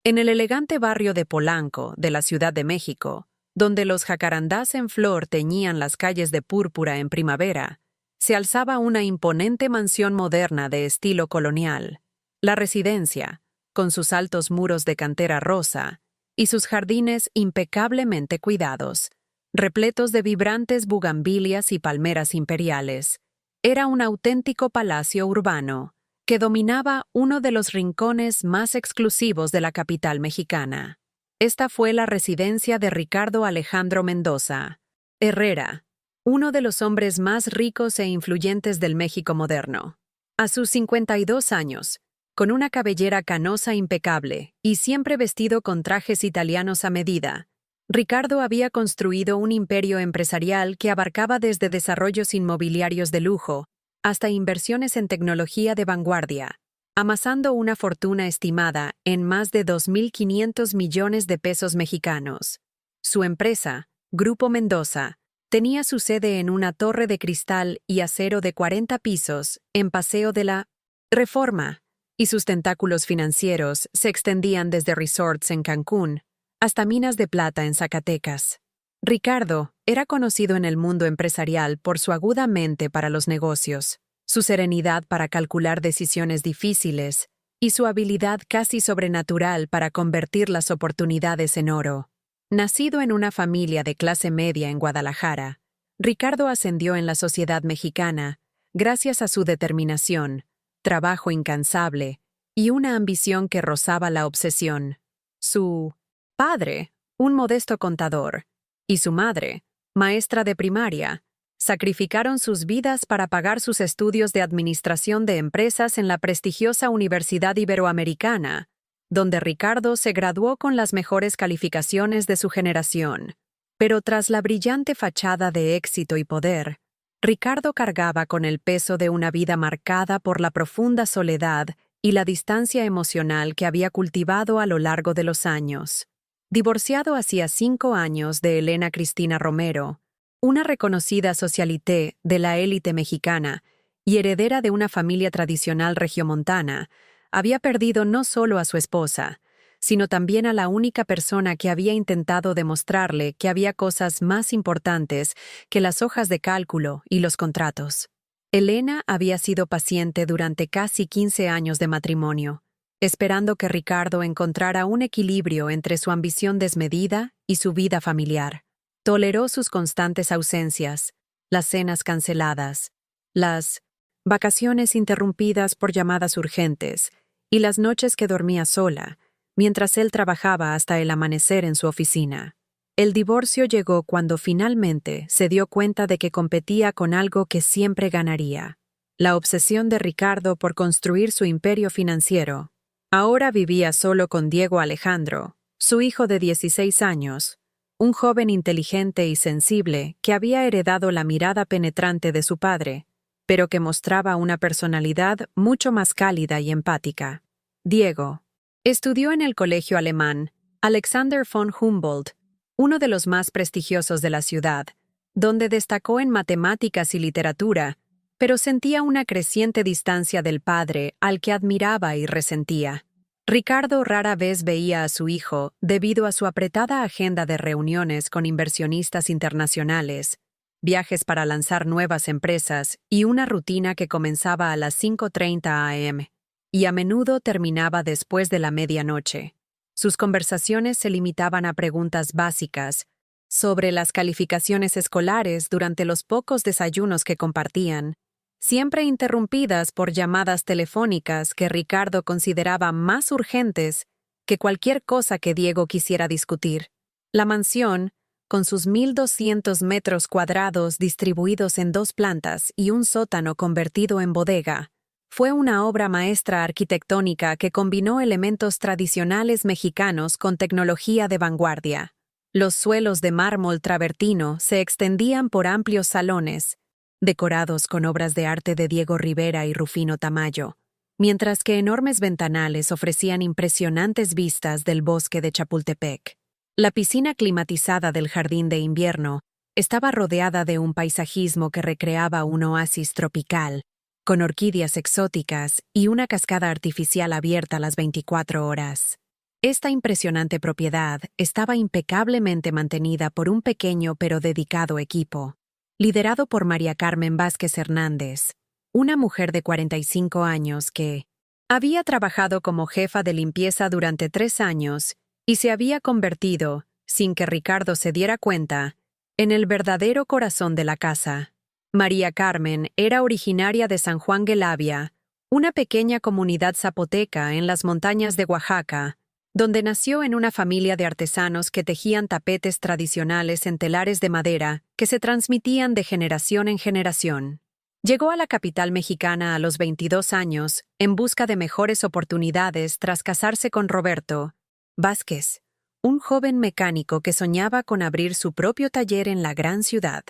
En el elegante barrio de Polanco, de la Ciudad de México, donde los jacarandás en flor teñían las calles de púrpura en primavera, se alzaba una imponente mansión moderna de estilo colonial. La residencia, con sus altos muros de cantera rosa y sus jardines impecablemente cuidados, repletos de vibrantes bugambilias y palmeras imperiales, era un auténtico palacio urbano que dominaba uno de los rincones más exclusivos de la capital mexicana. Esta fue la residencia de Ricardo Alejandro Mendoza Herrera, uno de los hombres más ricos e influyentes del México moderno. A sus 52 años, con una cabellera canosa impecable y siempre vestido con trajes italianos a medida, Ricardo había construido un imperio empresarial que abarcaba desde desarrollos inmobiliarios de lujo hasta inversiones en tecnología de vanguardia, amasando una fortuna estimada en más de 2.500 millones de pesos mexicanos. Su empresa, Grupo Mendoza, tenía su sede en una torre de cristal y acero de 40 pisos en Paseo de la Reforma, y sus tentáculos financieros se extendían desde resorts en Cancún hasta minas de plata en Zacatecas. Ricardo era conocido en el mundo empresarial por su aguda mente para los negocios, su serenidad para calcular decisiones difíciles y su habilidad casi sobrenatural para convertir las oportunidades en oro. Nacido en una familia de clase media en Guadalajara, Ricardo ascendió en la sociedad mexicana gracias a su determinación, trabajo incansable y una ambición que rozaba la obsesión. Su padre, un modesto contador, y su madre, maestra de primaria, sacrificaron sus vidas para pagar sus estudios de administración de empresas en la prestigiosa Universidad Iberoamericana, donde Ricardo se graduó con las mejores calificaciones de su generación. Pero tras la brillante fachada de éxito y poder, Ricardo cargaba con el peso de una vida marcada por la profunda soledad y la distancia emocional que había cultivado a lo largo de los años. Divorciado hacía 5 años de Elena Cristina Romero, una reconocida socialité de la élite mexicana y heredera de una familia tradicional regiomontana, había perdido no solo a su esposa, sino también a la única persona que había intentado demostrarle que había cosas más importantes que las hojas de cálculo y los contratos. Elena había sido paciente durante casi 15 años de matrimonio, esperando que Ricardo encontrara un equilibrio entre su ambición desmedida y su vida familiar. Toleró sus constantes ausencias, las cenas canceladas, las vacaciones interrumpidas por llamadas urgentes y las noches que dormía sola, mientras él trabajaba hasta el amanecer en su oficina. El divorcio llegó cuando finalmente se dio cuenta de que competía con algo que siempre ganaría: la obsesión de Ricardo por construir su imperio financiero. Ahora vivía solo con Diego Alejandro, su hijo de 16 años, un joven inteligente y sensible que había heredado la mirada penetrante de su padre, pero que mostraba una personalidad mucho más cálida y empática. Diego estudió en el colegio alemán Alexander von Humboldt, uno de los más prestigiosos de la ciudad, donde destacó en matemáticas y literatura, pero sentía una creciente distancia del padre al que admiraba y resentía. Ricardo rara vez veía a su hijo debido a su apretada agenda de reuniones con inversionistas internacionales, viajes para lanzar nuevas empresas y una rutina que comenzaba a las 5:30 am y a menudo terminaba después de la medianoche. Sus conversaciones se limitaban a preguntas básicas sobre las calificaciones escolares durante los pocos desayunos que compartían, siempre interrumpidas por llamadas telefónicas que Ricardo consideraba más urgentes que cualquier cosa que Diego quisiera discutir. La mansión, con sus 1.200 metros cuadrados distribuidos en 2 plantas y un sótano convertido en bodega, fue una obra maestra arquitectónica que combinó elementos tradicionales mexicanos con tecnología de vanguardia. Los suelos de mármol travertino se extendían por amplios salones, decorados con obras de arte de Diego Rivera y Rufino Tamayo, mientras que enormes ventanales ofrecían impresionantes vistas del bosque de Chapultepec. La piscina climatizada del jardín de invierno estaba rodeada de un paisajismo que recreaba un oasis tropical, con orquídeas exóticas y una cascada artificial abierta las 24 horas. Esta impresionante propiedad estaba impecablemente mantenida por un pequeño pero dedicado equipo, liderado por María Carmen Vázquez Hernández, una mujer de 45 años que había trabajado como jefa de limpieza durante 3 años y se había convertido, sin que Ricardo se diera cuenta, en el verdadero corazón de la casa. María Carmen era originaria de San Juan Guelavia, una pequeña comunidad zapoteca en las montañas de Oaxaca, donde nació en una familia de artesanos que tejían tapetes tradicionales en telares de madera que se transmitían de generación en generación. Llegó a la capital mexicana a los 22 años en busca de mejores oportunidades tras casarse con Roberto Vázquez, un joven mecánico que soñaba con abrir su propio taller en la gran ciudad.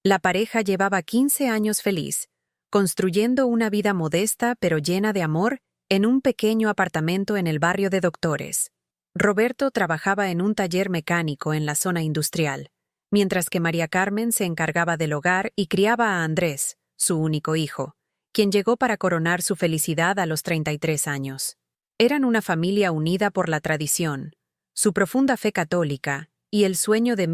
La pareja llevaba 15 años feliz, construyendo una vida modesta pero llena de amor en un pequeño apartamento en el barrio de Doctores. Roberto trabajaba en un taller mecánico en la zona industrial, mientras que María Carmen se encargaba del hogar y criaba a Andrés, su único hijo, quien llegó para coronar su felicidad a los 33 años. Eran una familia unida por la tradición, su profunda fe católica y el sueño de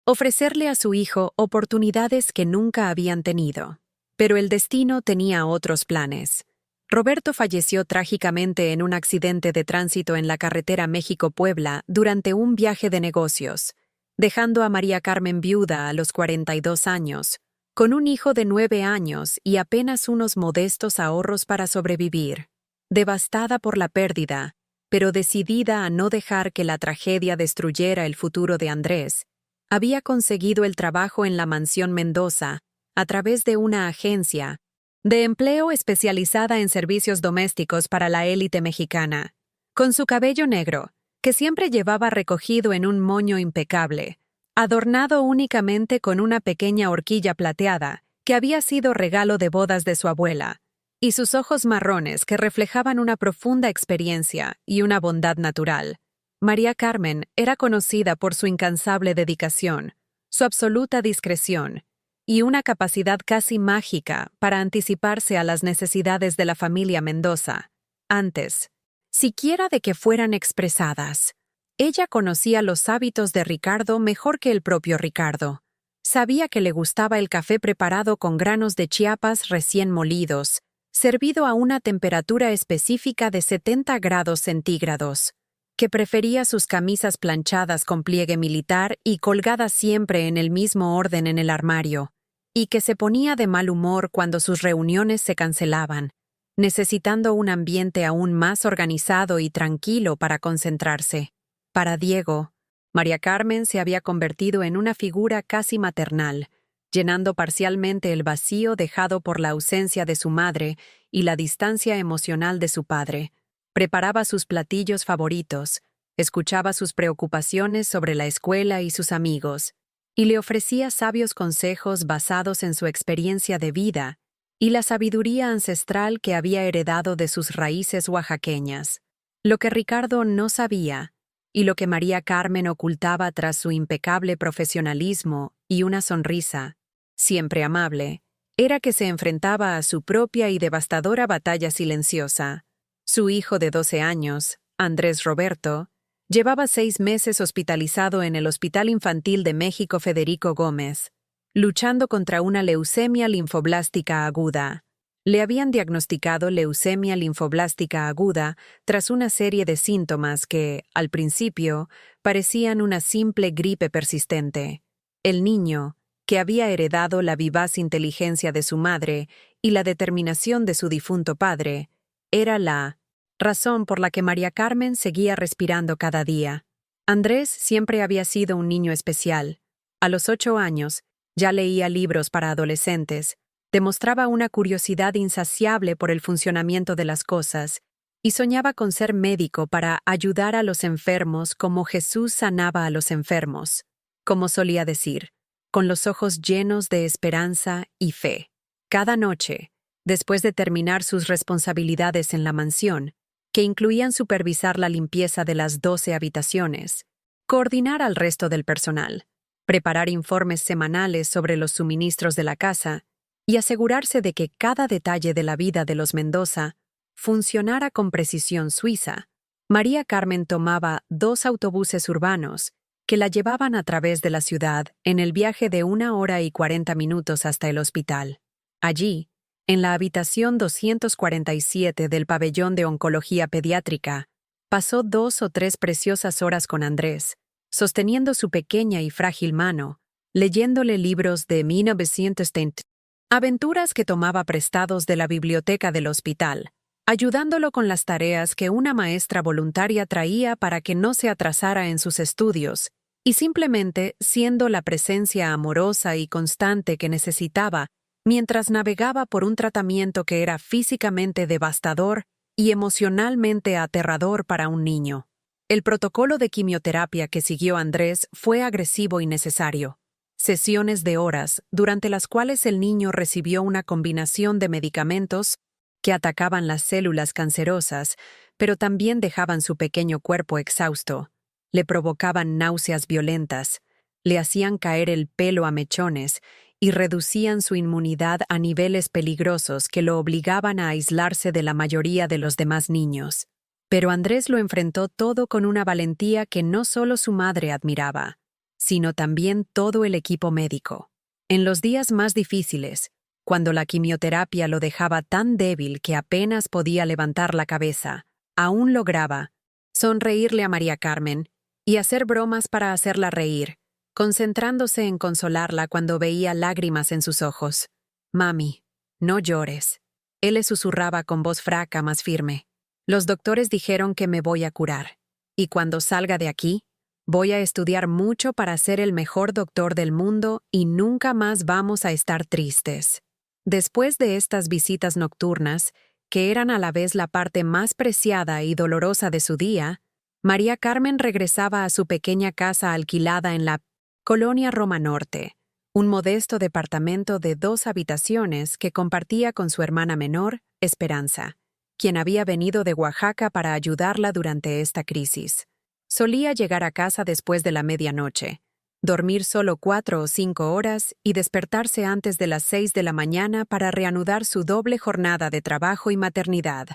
ofrecerle a su hijo oportunidades que nunca habían tenido. Pero el destino tenía otros planes. Roberto falleció trágicamente en un accidente de tránsito en la carretera México-Puebla durante un viaje de negocios, dejando a María Carmen viuda a los 42 años, con un hijo de 9 años y apenas unos modestos ahorros para sobrevivir. Devastada por la pérdida, pero decidida a no dejar que la tragedia destruyera el futuro de Andrés, había conseguido el trabajo en la Mansión Mendoza a través de una agencia de empleo especializada en servicios domésticos para la élite mexicana. Con su cabello negro, que siempre llevaba recogido en un moño impecable, adornado únicamente con una pequeña horquilla plateada que había sido regalo de bodas de su abuela, y sus ojos marrones que reflejaban una profunda experiencia y una bondad natural, María Carmen era conocida por su incansable dedicación, su absoluta discreción y una capacidad casi mágica para anticiparse a las necesidades de la familia Mendoza, antes, siquiera de que fueran expresadas. Ella conocía los hábitos de Ricardo mejor que el propio Ricardo. Sabía que le gustaba el café preparado con granos de Chiapas recién molidos, servido a una temperatura específica de 70 grados centígrados, que prefería sus camisas planchadas con pliegue militar y colgadas siempre en el mismo orden en el armario, y que se ponía de mal humor cuando sus reuniones se cancelaban, necesitando un ambiente aún más organizado y tranquilo para concentrarse. Para Diego, María Carmen se había convertido en una figura casi maternal, llenando parcialmente el vacío dejado por la ausencia de su madre y la distancia emocional de su padre. Preparaba sus platillos favoritos, escuchaba sus preocupaciones sobre la escuela y sus amigos, y le ofrecía sabios consejos basados en su experiencia de vida y la sabiduría ancestral que había heredado de sus raíces oaxaqueñas. Lo que Ricardo no sabía, y lo que María Carmen ocultaba tras su impecable profesionalismo y una sonrisa, siempre amable, era que se enfrentaba a su propia y devastadora batalla silenciosa. Su hijo de 12 años, Andrés Roberto, llevaba 6 meses hospitalizado en el Hospital Infantil de México Federico Gómez, luchando contra una leucemia linfoblástica aguda. Le habían diagnosticado leucemia linfoblástica aguda tras una serie de síntomas que, al principio, parecían una simple gripe persistente. El niño, que había heredado la vivaz inteligencia de su madre y la determinación de su difunto padre, era la razón por la que María Carmen seguía respirando cada día. Andrés siempre había sido un niño especial. A los 8 años, ya leía libros para adolescentes, demostraba una curiosidad insaciable por el funcionamiento de las cosas y soñaba con ser médico para ayudar a los enfermos como Jesús sanaba a los enfermos, como solía decir, con los ojos llenos de esperanza y fe. Cada noche, después de terminar sus responsabilidades en la mansión, que incluían supervisar la limpieza de las 12 habitaciones, coordinar al resto del personal, preparar informes semanales sobre los suministros de la casa y asegurarse de que cada detalle de la vida de los Mendoza funcionara con precisión suiza, María Carmen tomaba 2 autobuses urbanos que la llevaban a través de la ciudad en el viaje de 1 hora y 40 minutos hasta el hospital. Allí, en la habitación 247 del pabellón de oncología pediátrica, pasó 2 o 3 preciosas horas con Andrés, sosteniendo su pequeña y frágil mano, leyéndole libros de 1920, aventuras que tomaba prestados de la biblioteca del hospital, ayudándolo con las tareas que una maestra voluntaria traía para que no se atrasara en sus estudios, y simplemente siendo la presencia amorosa y constante que necesitaba mientras navegaba por un tratamiento que era físicamente devastador y emocionalmente aterrador para un niño. El protocolo de quimioterapia que siguió Andrés fue agresivo y necesario. Sesiones de horas, durante las cuales el niño recibió una combinación de medicamentos que atacaban las células cancerosas, pero también dejaban su pequeño cuerpo exhausto, le provocaban náuseas violentas, le hacían caer el pelo a mechones y reducían su inmunidad a niveles peligrosos que lo obligaban a aislarse de la mayoría de los demás niños. Pero Andrés lo enfrentó todo con una valentía que no solo su madre admiraba, sino también todo el equipo médico. En los días más difíciles, cuando la quimioterapia lo dejaba tan débil que apenas podía levantar la cabeza, aún lograba sonreírle a María Carmen y hacer bromas para hacerla reír, concentrándose en consolarla cuando veía lágrimas en sus ojos. «Mami, no llores». Él le susurraba con voz fraca más firme. «Los doctores dijeron que me voy a curar. Y cuando salga de aquí, voy a estudiar mucho para ser el mejor doctor del mundo y nunca más vamos a estar tristes». Después de estas visitas nocturnas, que eran a la vez la parte más preciada y dolorosa de su día, María Carmen regresaba a su pequeña casa alquilada en la Colonia Roma Norte, un modesto departamento de 2 habitaciones que compartía con su hermana menor, Esperanza, quien había venido de Oaxaca para ayudarla durante esta crisis. Solía llegar a casa después de la medianoche, dormir solo 4 o 5 horas y despertarse antes de las 6 de la mañana para reanudar su doble jornada de trabajo y maternidad.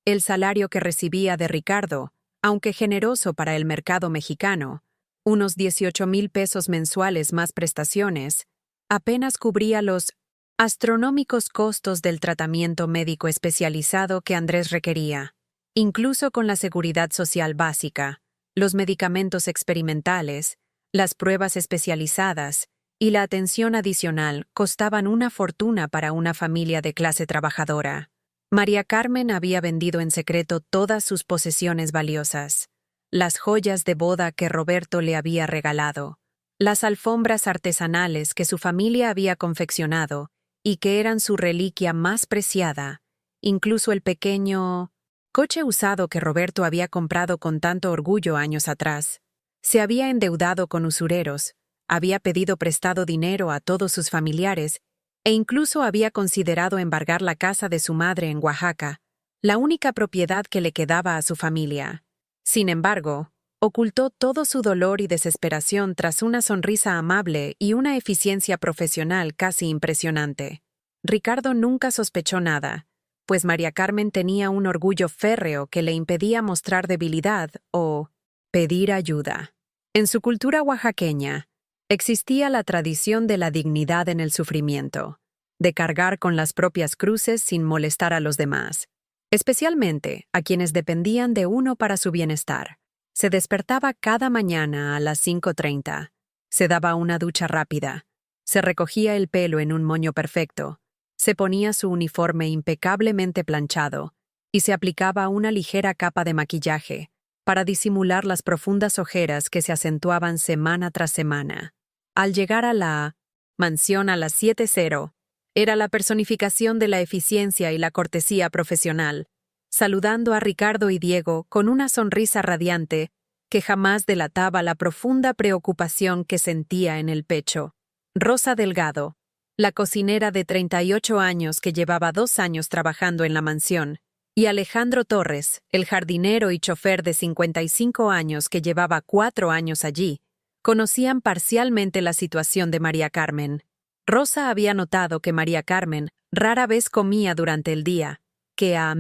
El salario que recibía de Ricardo, aunque generoso para el mercado mexicano, unos 18,000 pesos mensuales más prestaciones, apenas cubría los astronómicos costos del tratamiento médico especializado que Andrés requería. Incluso con la seguridad social básica, los medicamentos experimentales, las pruebas especializadas y la atención adicional costaban una fortuna para una familia de clase trabajadora. María Carmen había vendido en secreto todas sus posesiones valiosas, las joyas de boda que Roberto le había regalado, las alfombras artesanales que su familia había confeccionado y que eran su reliquia más preciada, incluso el pequeño coche usado que Roberto había comprado con tanto orgullo años atrás. Se había endeudado con usureros, había pedido prestado dinero a todos sus familiares e incluso había considerado embargar la casa de su madre en Oaxaca, la única propiedad que le quedaba a su familia. Sin embargo, ocultó todo su dolor y desesperación tras una sonrisa amable y una eficiencia profesional casi impresionante. Ricardo nunca sospechó nada, pues María Carmen tenía un orgullo férreo que le impedía mostrar debilidad o pedir ayuda. En su cultura oaxaqueña, existía la tradición de la dignidad en el sufrimiento, de cargar con las propias cruces sin molestar a los demás, especialmente a quienes dependían de uno para su bienestar. Se despertaba cada mañana a las 5:30, se daba una ducha rápida, se recogía el pelo en un moño perfecto, se ponía su uniforme impecablemente planchado y se aplicaba una ligera capa de maquillaje para disimular las profundas ojeras que se acentuaban semana tras semana. Al llegar a la mansión a las 7:00, era la personificación de la eficiencia y la cortesía profesional, saludando a Ricardo y Diego con una sonrisa radiante que jamás delataba la profunda preocupación que sentía en el pecho. Rosa Delgado, la cocinera de 38 años que llevaba 2 años trabajando en la mansión, y Alejandro Torres, el jardinero y chofer de 55 años que llevaba 4 años allí, conocían parcialmente la situación de María Carmen. Rosa había notado que María Carmen rara vez comía durante el día, que a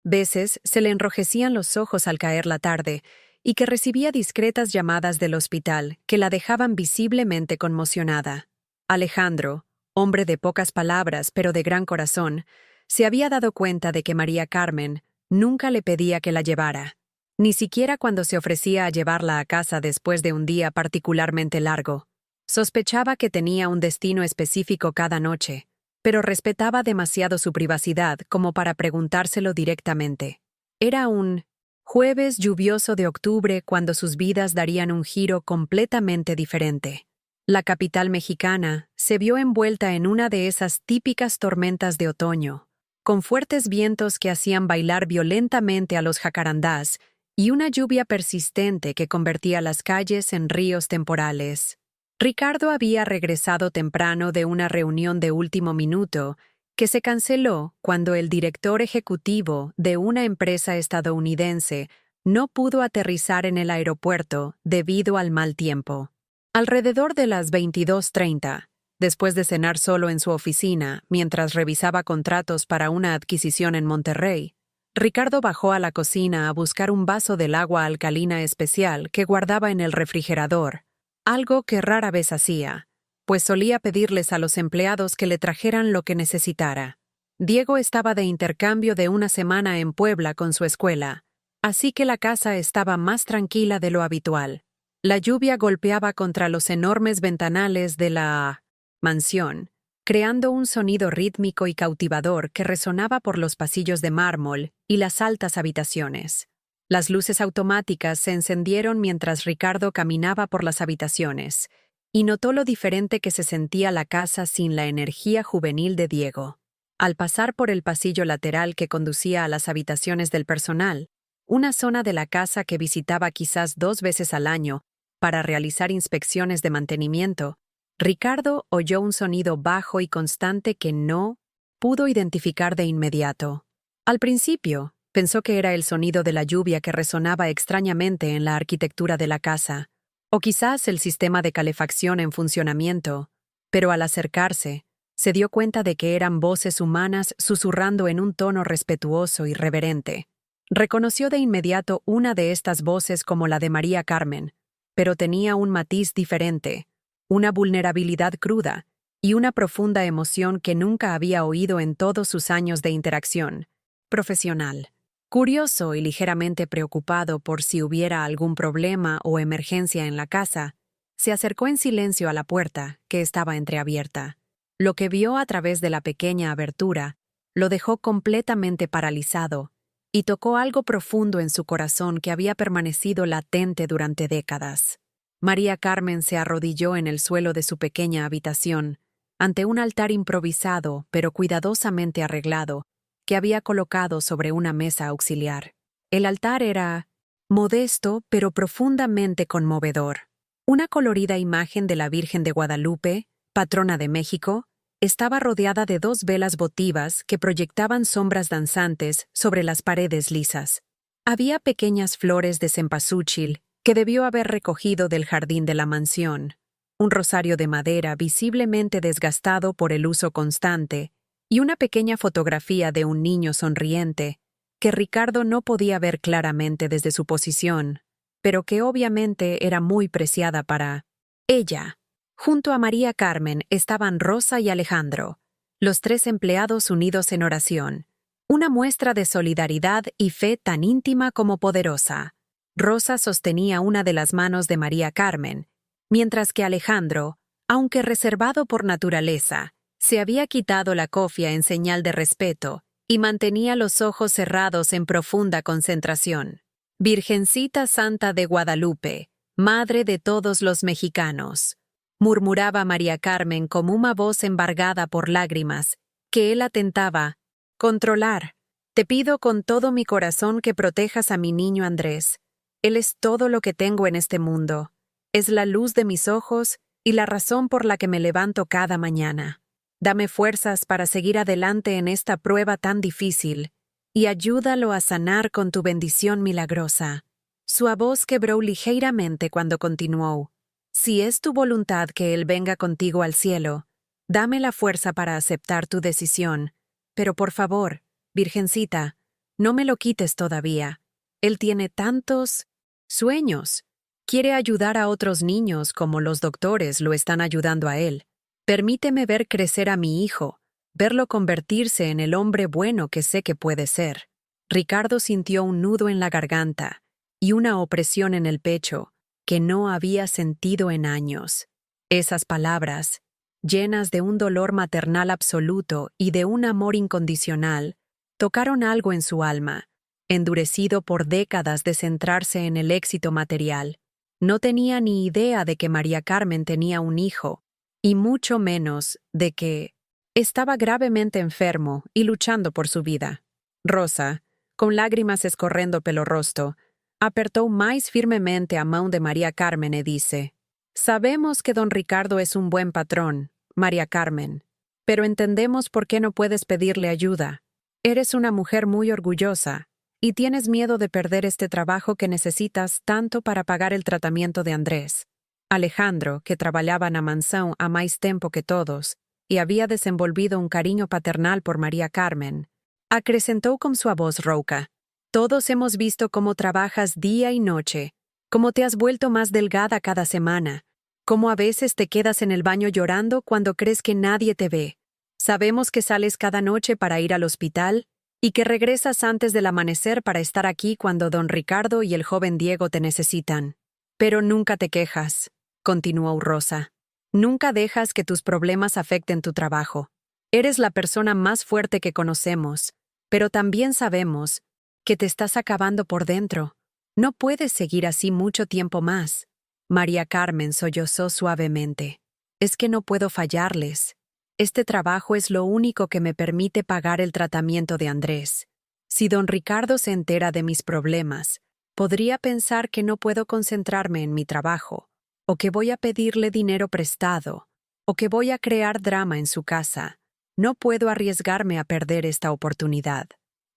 Veces se le enrojecían los ojos al caer la tarde y que recibía discretas llamadas del hospital que la dejaban visiblemente conmocionada. Alejandro, hombre de pocas palabras pero de gran corazón, se había dado cuenta de que María Carmen nunca le pedía que la llevara, ni siquiera cuando se ofrecía a llevarla a casa después de un día particularmente largo. Sospechaba que tenía un destino específico cada noche, pero respetaba demasiado su privacidad como para preguntárselo directamente. Era un jueves lluvioso de octubre cuando sus vidas darían un giro completamente diferente. La capital mexicana se vio envuelta en una de esas típicas tormentas de otoño, con fuertes vientos que hacían bailar violentamente a los jacarandás y una lluvia persistente que convertía las calles en ríos temporales. Ricardo había regresado temprano de una reunión de último minuto que se canceló cuando el director ejecutivo de una empresa estadounidense no pudo aterrizar en el aeropuerto debido al mal tiempo. Alrededor de las 22:30, después de cenar solo en su oficina mientras revisaba contratos para una adquisición en Monterrey, Ricardo bajó a la cocina a buscar un vaso del agua alcalina especial que guardaba en el refrigerador, algo que rara vez hacía, pues solía pedirles a los empleados que le trajeran lo que necesitara. Diego estaba de intercambio de una semana en Puebla con su escuela, así que la casa estaba más tranquila de lo habitual. La lluvia golpeaba contra los enormes ventanales de la mansión, creando un sonido rítmico y cautivador que resonaba por los pasillos de mármol y las altas habitaciones. Las luces automáticas se encendieron mientras Ricardo caminaba por las habitaciones, y notó lo diferente que se sentía la casa sin la energía juvenil de Diego. Al pasar por el pasillo lateral que conducía a las habitaciones del personal, una zona de la casa que visitaba quizás 2 veces al año para realizar inspecciones de mantenimiento, Ricardo oyó un sonido bajo y constante que no pudo identificar de inmediato. Al principio, pensó que era el sonido de la lluvia que resonaba extrañamente en la arquitectura de la casa, o quizás el sistema de calefacción en funcionamiento, pero al acercarse, se dio cuenta de que eran voces humanas susurrando en un tono respetuoso y reverente. Reconoció de inmediato una de estas voces como la de María Carmen, pero tenía un matiz diferente, una vulnerabilidad cruda y una profunda emoción que nunca había oído en todos sus años de interacción profesional. Curioso y ligeramente preocupado por si hubiera algún problema o emergencia en la casa, se acercó en silencio a la puerta, que estaba entreabierta. Lo que vio a través de la pequeña abertura lo dejó completamente paralizado y tocó algo profundo en su corazón que había permanecido latente durante décadas. María Carmen se arrodilló en el suelo de su pequeña habitación, ante un altar improvisado pero cuidadosamente arreglado, que había colocado sobre una mesa auxiliar. El altar era modesto pero profundamente conmovedor. Una colorida imagen de la Virgen de Guadalupe, patrona de México, estaba rodeada de 2 velas votivas que proyectaban sombras danzantes sobre las paredes lisas. Había pequeñas flores de cempasúchil que debió haber recogido del jardín de la mansión, un rosario de madera visiblemente desgastado por el uso constante, y una pequeña fotografía de un niño sonriente, que Ricardo no podía ver claramente desde su posición, pero que obviamente era muy preciada para ella. Junto a María Carmen estaban Rosa y Alejandro, los 3 empleados unidos en oración, una muestra de solidaridad y fe tan íntima como poderosa. Rosa sostenía una de las manos de María Carmen, mientras que Alejandro, aunque reservado por naturaleza, se había quitado la cofia en señal de respeto y mantenía los ojos cerrados en profunda concentración. Virgencita Santa de Guadalupe, Madre de todos los mexicanos, murmuraba María Carmen como una voz embargada por lágrimas, que él atentaba controlar. Te pido con todo mi corazón que protejas a mi niño Andrés. Él es todo lo que tengo en este mundo. Es la luz de mis ojos y la razón por la que me levanto cada mañana. Dame fuerzas para seguir adelante en esta prueba tan difícil y ayúdalo a sanar con tu bendición milagrosa. Su voz quebró ligeramente cuando continuó. Si es tu voluntad que él venga contigo al cielo, dame la fuerza para aceptar tu decisión. Pero por favor, Virgencita, No me lo quites todavía. Él tiene tantos sueños. Quiere ayudar a otros niños como los doctores lo están ayudando a él. Permíteme ver crecer a mi hijo, verlo convertirse en el hombre bueno que sé que puede ser. Ricardo sintió un nudo en la garganta y una opresión en el pecho que no había sentido en años. Esas palabras, llenas de un dolor maternal absoluto y de un amor incondicional, tocaron algo en su alma, endurecido por décadas de centrarse en el éxito material. No tenía ni idea de que María Carmen tenía un hijo, y mucho menos de que estaba gravemente enfermo y luchando por su vida. Rosa, con lágrimas escorrendo pelo rostro, apertó más firmemente a mão de María Carmen y dice: «Sabemos que don Ricardo es un buen patrón, María Carmen, pero entendemos por qué no puedes pedirle ayuda. Eres una mujer muy orgullosa y tienes miedo de perder este trabajo que necesitas tanto para pagar el tratamiento de Andrés». Alejandro, que trabajaba na mansão a más tiempo que todos y había desenvolvido un cariño paternal por María Carmen, acrecentó con su voz rouca: «Todos hemos visto cómo trabajas día y noche, cómo te has vuelto más delgada cada semana, cómo a veces te quedas en el baño llorando cuando crees que nadie te ve. Sabemos que sales cada noche para ir al hospital y que regresas antes del amanecer para estar aquí cuando don Ricardo y el joven Diego te necesitan. Pero nunca te quejas», continuó Rosa. «Nunca dejas que tus problemas afecten tu trabajo. Eres la persona más fuerte que conocemos, pero también sabemos que te estás acabando por dentro. No puedes seguir así mucho tiempo más». María Carmen sollozó suavemente. «Es que no puedo fallarles. Este trabajo es lo único que me permite pagar el tratamiento de Andrés. Si don Ricardo se entera de mis problemas, podría pensar que no puedo concentrarme en mi trabajo, o que voy a pedirle dinero prestado, o que voy a crear drama en su casa. No puedo arriesgarme a perder esta oportunidad».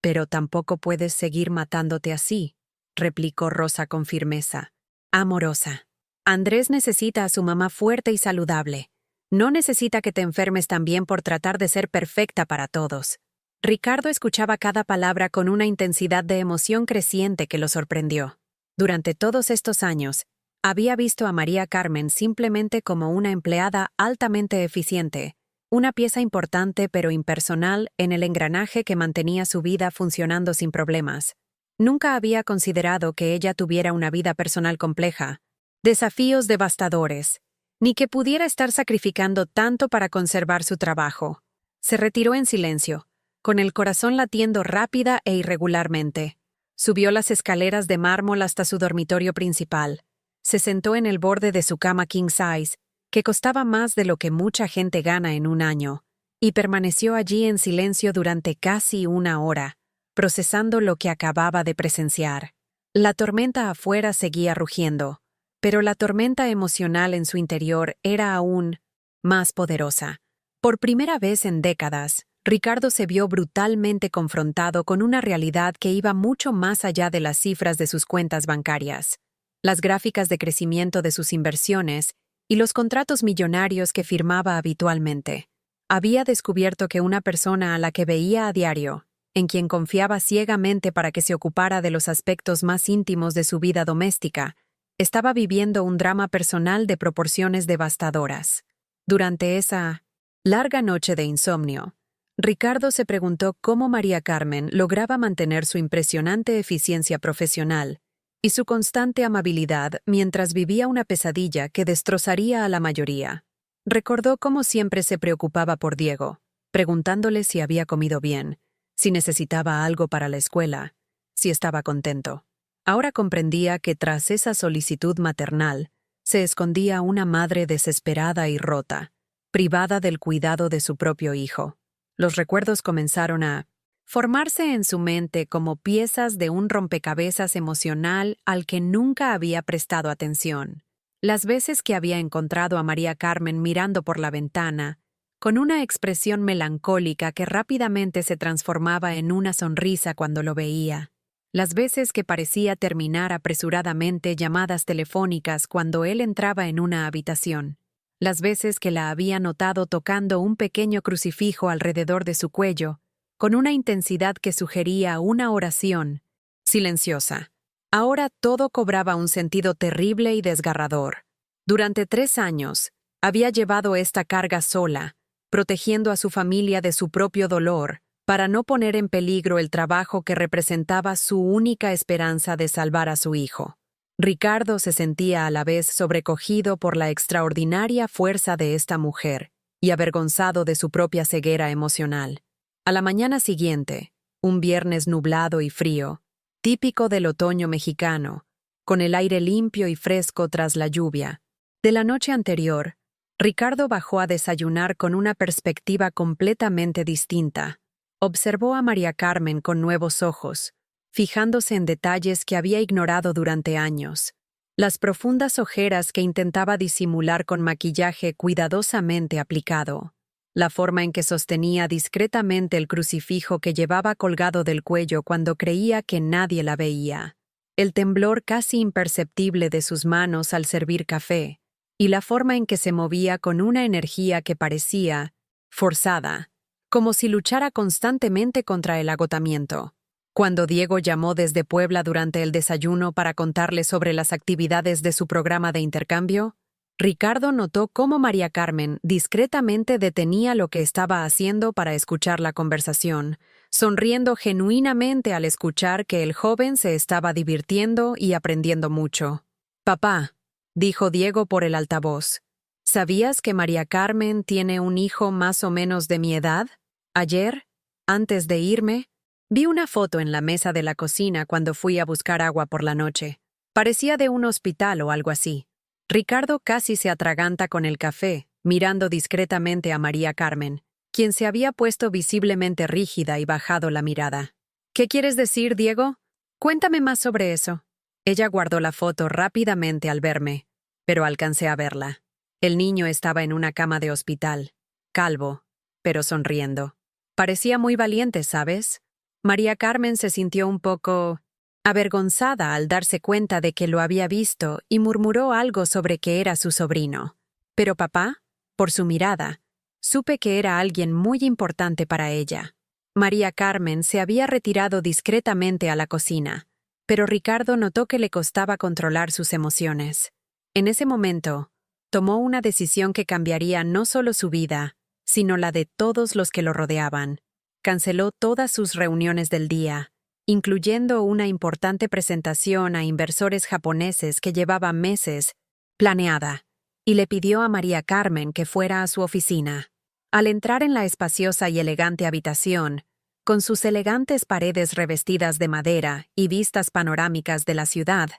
«Pero tampoco puedes seguir matándote así», replicó Rosa con firmeza. «Amorosa. Andrés necesita a su mamá fuerte y saludable. No necesita que te enfermes también por tratar de ser perfecta para todos». Ricardo escuchaba cada palabra con una intensidad de emoción creciente que lo sorprendió. Durante todos estos años, había visto a María Carmen simplemente como una empleada altamente eficiente, una pieza importante pero impersonal en el engranaje que mantenía su vida funcionando sin problemas. Nunca había considerado que ella tuviera una vida personal compleja, desafíos devastadores, ni que pudiera estar sacrificando tanto para conservar su trabajo. Se retiró en silencio, con el corazón latiendo rápida e irregularmente. Subió las escaleras de mármol hasta su dormitorio principal. Se sentó en el borde de su cama king size, que costaba más de lo que mucha gente gana en un año, y permaneció allí en silencio durante casi una hora, procesando lo que acababa de presenciar. La tormenta afuera seguía rugiendo, pero la tormenta emocional en su interior era aún más poderosa. Por primera vez en décadas, Ricardo se vio brutalmente confrontado con una realidad que iba mucho más allá de las cifras de sus cuentas bancarias. Las gráficas de crecimiento de sus inversiones y los contratos millonarios que firmaba habitualmente. Había descubierto que una persona a la que veía a diario, en quien confiaba ciegamente para que se ocupara de los aspectos más íntimos de su vida doméstica, estaba viviendo un drama personal de proporciones devastadoras. Durante esa larga noche de insomnio, Ricardo se preguntó cómo María Carmen lograba mantener su impresionante eficiencia profesional y su constante amabilidad mientras vivía una pesadilla que destrozaría a la mayoría. Recordó cómo siempre se preocupaba por Diego, preguntándole si había comido bien, si necesitaba algo para la escuela, si estaba contento. Ahora comprendía que tras esa solicitud maternal se escondía una madre desesperada y rota, privada del cuidado de su propio hijo. Los recuerdos comenzaron a formarse en su mente como piezas de un rompecabezas emocional al que nunca había prestado atención. Las veces que había encontrado a María Carmen mirando por la ventana, con una expresión melancólica que rápidamente se transformaba en una sonrisa cuando lo veía. Las veces que parecía terminar apresuradamente llamadas telefónicas cuando él entraba en una habitación. Las veces que la había notado tocando un pequeño crucifijo alrededor de su cuello, con una intensidad que sugería una oración, silenciosa. Ahora todo cobraba un sentido terrible y desgarrador. Durante 3 años, había llevado esta carga sola, protegiendo a su familia de su propio dolor, para no poner en peligro el trabajo que representaba su única esperanza de salvar a su hijo. Ricardo se sentía a la vez sobrecogido por la extraordinaria fuerza de esta mujer y avergonzado de su propia ceguera emocional. A la mañana siguiente, un viernes nublado y frío, típico del otoño mexicano, con el aire limpio y fresco tras la lluvia, de la noche anterior, Ricardo bajó a desayunar con una perspectiva completamente distinta. Observó a María Carmen con nuevos ojos, fijándose en detalles que había ignorado durante años. Las profundas ojeras que intentaba disimular con maquillaje cuidadosamente aplicado. La forma en que sostenía discretamente el crucifijo que llevaba colgado del cuello cuando creía que nadie la veía. El temblor casi imperceptible de sus manos al servir café, y la forma en que se movía con una energía que parecía forzada, como si luchara constantemente contra el agotamiento. Cuando Diego llamó desde Puebla durante el desayuno para contarle sobre las actividades de su programa de intercambio, Ricardo notó cómo María Carmen discretamente detenía lo que estaba haciendo para escuchar la conversación, sonriendo genuinamente al escuchar que el joven se estaba divirtiendo y aprendiendo mucho. «Papá», dijo Diego por el altavoz, «¿sabías que María Carmen tiene un hijo más o menos de mi edad? Ayer, antes de irme, vi una foto en la mesa de la cocina cuando fui a buscar agua por la noche. Parecía de un hospital o algo así». Ricardo casi se atraganta con el café, mirando discretamente a María Carmen, quien se había puesto visiblemente rígida y bajado la mirada. «¿Qué quieres decir, Diego? Cuéntame más sobre eso». Ella guardó la foto rápidamente al verme, pero alcancé a verla. El niño estaba en una cama de hospital, calvo, pero sonriendo. Parecía muy valiente, ¿sabes? María Carmen se sintió un poco avergonzada al darse cuenta de que lo había visto y murmuró algo sobre que era su sobrino. Pero papá, por su mirada, supe que era alguien muy importante para ella. María Carmen se había retirado discretamente a la cocina, pero Ricardo notó que le costaba controlar sus emociones. En ese momento, tomó una decisión que cambiaría no solo su vida, sino la de todos los que lo rodeaban. Canceló todas sus reuniones del día, incluyendo una importante presentación a inversores japoneses que llevaba meses planeada, y le pidió a María Carmen que fuera a su oficina. Al entrar en la espaciosa y elegante habitación, con sus elegantes paredes revestidas de madera y vistas panorámicas de la ciudad,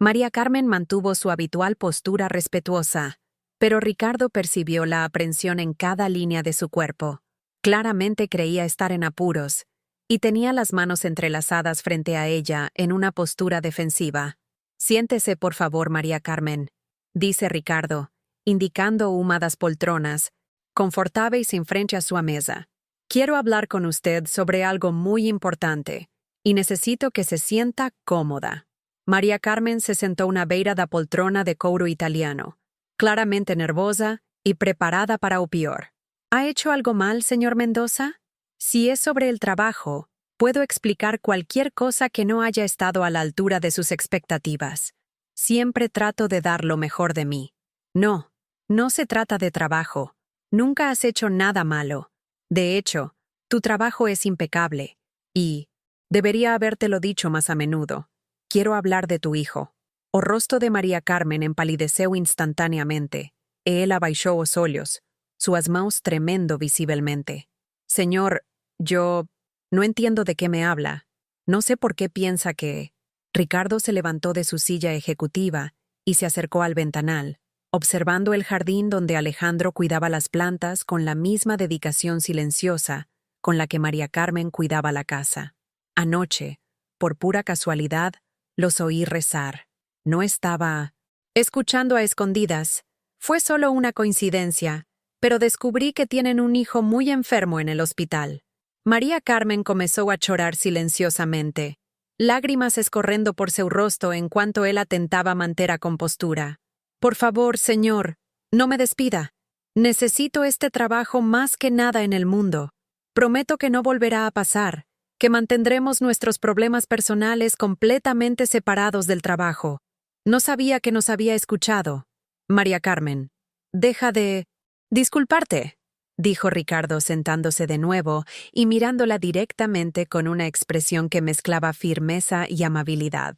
María Carmen mantuvo su habitual postura respetuosa, pero Ricardo percibió la aprensión en cada línea de su cuerpo. Claramente creía estar en apuros, y tenía las manos entrelazadas frente a ella en una postura defensiva. «Siéntese, por favor, María Carmen», dice Ricardo, indicando humadas poltronas, confortables frente a su mesa. «Quiero hablar con usted sobre algo muy importante, y necesito que se sienta cómoda». María Carmen se sentó una beira da poltrona de couro italiano, claramente nervosa y preparada para o peor. «¿Ha hecho algo mal, señor Mendoza? Si es sobre el trabajo, puedo explicar cualquier cosa que no haya estado a la altura de sus expectativas. Siempre trato de dar lo mejor de mí. No, no se trata de trabajo. Nunca has hecho nada malo. De hecho, tu trabajo es impecable. Y debería habértelo dicho más a menudo. Quiero hablar de tu hijo». O rostro de María Carmen empalideceu instantáneamente, e él abaixó os olhos, sus manos tremendo visiblemente. «Señor, yo no entiendo de qué me habla. No sé por qué piensa que...». Ricardo se levantó de su silla ejecutiva y se acercó al ventanal, observando el jardín donde Alejandro cuidaba las plantas con la misma dedicación silenciosa con la que María Carmen cuidaba la casa. Anoche, por pura casualidad, los oí rezar. No estaba escuchando a escondidas. Fue solo una coincidencia, pero descubrí que tienen un hijo muy enfermo en el hospital. María Carmen comenzó a chorar silenciosamente, lágrimas escorrendo por su rostro en cuanto él atentaba mantener a compostura. «Por favor, señor, no me despida. Necesito este trabajo más que nada en el mundo». Prometo que no volverá a pasar, que mantendremos nuestros problemas personales completamente separados del trabajo. No sabía que nos había escuchado. María Carmen, deja de... disculparte, dijo Ricardo sentándose de nuevo y mirándola directamente con una expresión que mezclaba firmeza y amabilidad.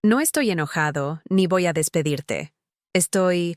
No estoy enojado, ni voy a despedirte. Estoy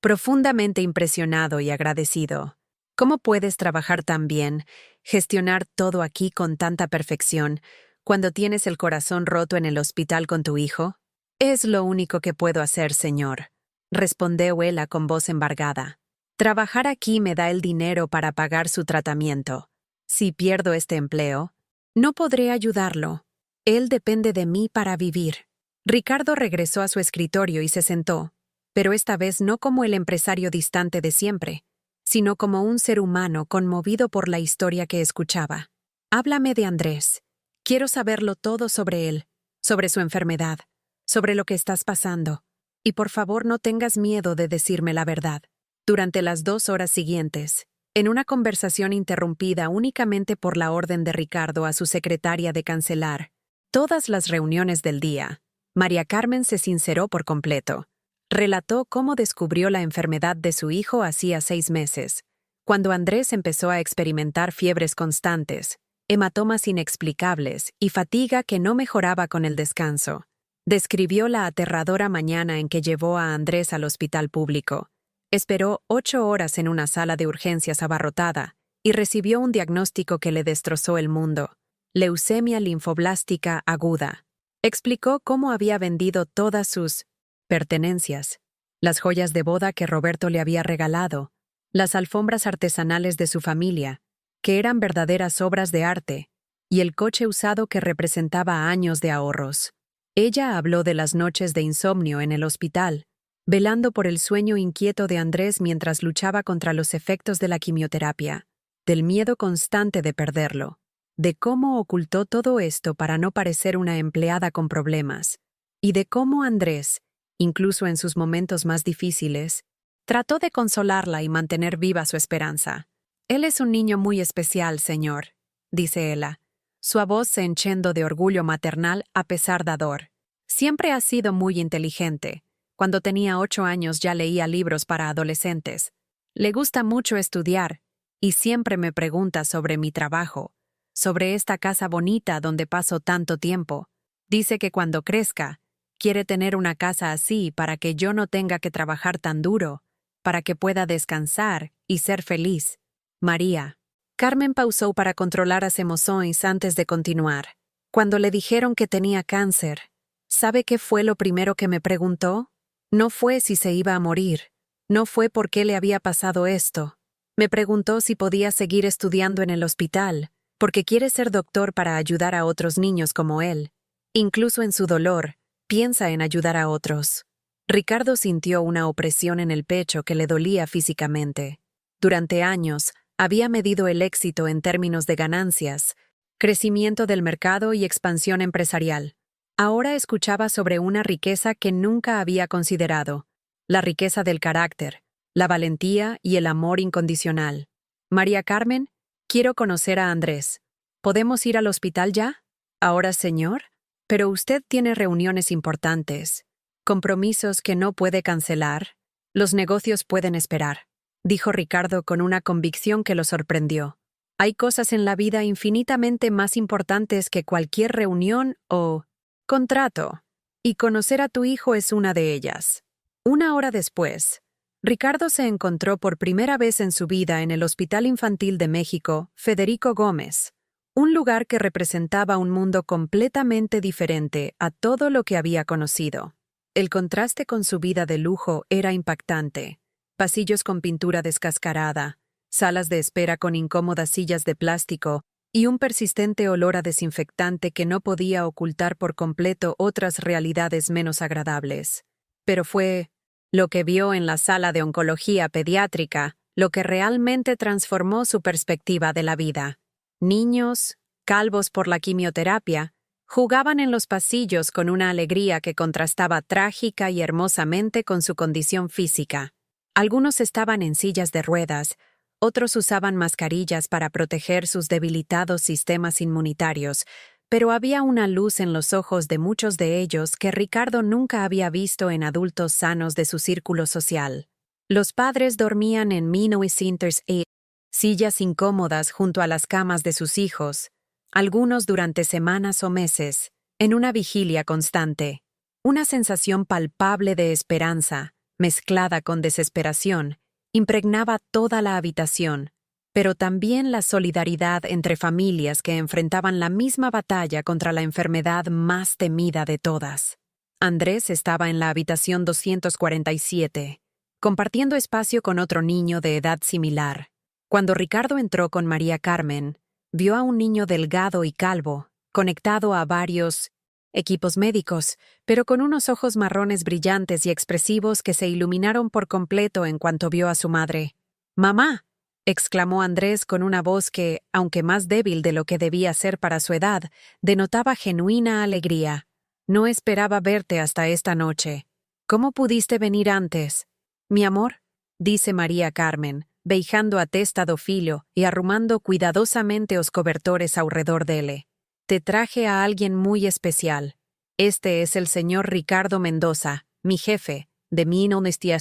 profundamente impresionado y agradecido. ¿Cómo puedes trabajar tan bien, gestionar todo aquí con tanta perfección, cuando tienes el corazón roto en el hospital con tu hijo? Es lo único que puedo hacer, señor, respondió ella con voz embargada. Trabajar aquí me da el dinero para pagar su tratamiento. Si pierdo este empleo, no podré ayudarlo. Él depende de mí para vivir. Ricardo regresó a su escritorio y se sentó, pero esta vez no como el empresario distante de siempre, sino como un ser humano conmovido por la historia que escuchaba. Háblame de Andrés. Quiero saberlo todo sobre él, sobre su enfermedad, sobre lo que estás pasando. Y por favor no tengas miedo de decirme la verdad. Durante las 2 horas siguientes, en una conversación interrumpida únicamente por la orden de Ricardo a su secretaria de cancelar todas las reuniones del día, María Carmen se sinceró por completo. Relató cómo descubrió la enfermedad de su hijo hacía 6 meses, cuando Andrés empezó a experimentar fiebres constantes, hematomas inexplicables y fatiga que no mejoraba con el descanso. Describió la aterradora mañana en que llevó a Andrés al hospital público. Esperó 8 horas en una sala de urgencias abarrotada y recibió un diagnóstico que le destrozó el mundo: leucemia linfoblástica aguda. Explicó cómo había vendido todas sus pertenencias, las joyas de boda que Roberto le había regalado, las alfombras artesanales de su familia, que eran verdaderas obras de arte, y el coche usado que representaba años de ahorros. Ella habló de las noches de insomnio en el hospital, velando por el sueño inquieto de Andrés mientras luchaba contra los efectos de la quimioterapia, del miedo constante de perderlo, de cómo ocultó todo esto para no parecer una empleada con problemas, y de cómo Andrés, incluso en sus momentos más difíciles, trató de consolarla y mantener viva su esperanza. Él es un niño muy especial, señor, dice ella, su voz se henchendo de orgullo maternal a pesar de Ador. Siempre ha sido muy inteligente. Cuando tenía 8 años ya leía libros para adolescentes. Le gusta mucho estudiar y siempre me pregunta sobre mi trabajo, sobre esta casa bonita donde paso tanto tiempo. Dice que cuando crezca, quiere tener una casa así para que yo no tenga que trabajar tan duro, para que pueda descansar y ser feliz. María. Carmen pausó para controlar las emociones antes de continuar. Cuando le dijeron que tenía cáncer, ¿sabe qué fue lo primero que me preguntó? No fue si se iba a morir. No fue por qué le había pasado esto. Me preguntó si podía seguir estudiando en el hospital, porque quiere ser doctor para ayudar a otros niños como él. Incluso en su dolor, piensa en ayudar a otros. Ricardo sintió una opresión en el pecho que le dolía físicamente. Durante años, había medido el éxito en términos de ganancias, crecimiento del mercado y expansión empresarial. Ahora escuchaba sobre una riqueza que nunca había considerado: la riqueza del carácter, la valentía y el amor incondicional. María Carmen, quiero conocer a Andrés. ¿Podemos ir al hospital ya? Ahora, señor, pero usted tiene reuniones importantes, compromisos que no puede cancelar. Los negocios pueden esperar, dijo Ricardo con una convicción que lo sorprendió. Hay cosas en la vida infinitamente más importantes que cualquier reunión o contrato, y conocer a tu hijo es una de ellas. 1 hora después, Ricardo se encontró por primera vez en su vida en el Hospital Infantil de México, Federico Gómez, un lugar que representaba un mundo completamente diferente a todo lo que había conocido. El contraste con su vida de lujo era impactante: pasillos con pintura descascarada, salas de espera con incómodas sillas de plástico y un persistente olor a desinfectante que no podía ocultar por completo otras realidades menos agradables. Pero fue lo que vio en la sala de oncología pediátrica lo que realmente transformó su perspectiva de la vida. Niños, calvos por la quimioterapia, jugaban en los pasillos con una alegría que contrastaba trágica y hermosamente con su condición física. Algunos estaban en sillas de ruedas, Otros usaban mascarillas para proteger sus debilitados sistemas inmunitarios, pero había una luz en los ojos de muchos de ellos que Ricardo nunca había visto en adultos sanos de su círculo social. Los padres dormían en 1908, sillas incómodas junto a las camas de sus hijos, algunos durante semanas o meses, en una vigilia constante. Una sensación palpable de esperanza, mezclada con desesperación, impregnaba toda la habitación, pero también la solidaridad entre familias que enfrentaban la misma batalla contra la enfermedad más temida de todas. Andrés estaba en la habitación 247, compartiendo espacio con otro niño de edad similar. Cuando Ricardo entró con María Carmen, vio a un niño delgado y calvo, conectado a varios equipos médicos, pero con unos ojos marrones brillantes y expresivos que se iluminaron por completo en cuanto vio a su madre. «¡Mamá!», exclamó Andrés con una voz que, aunque más débil de lo que debía ser para su edad, denotaba genuina alegría. «No esperaba verte hasta esta noche. ¿Cómo pudiste venir antes?» «Mi amor», dice María Carmen, beijando a testa do filho y arrumando cuidadosamente os cobertores alrededor dele. «Te traje a alguien muy especial. Este es el señor Ricardo Mendoza, mi jefe, de mi honestidad,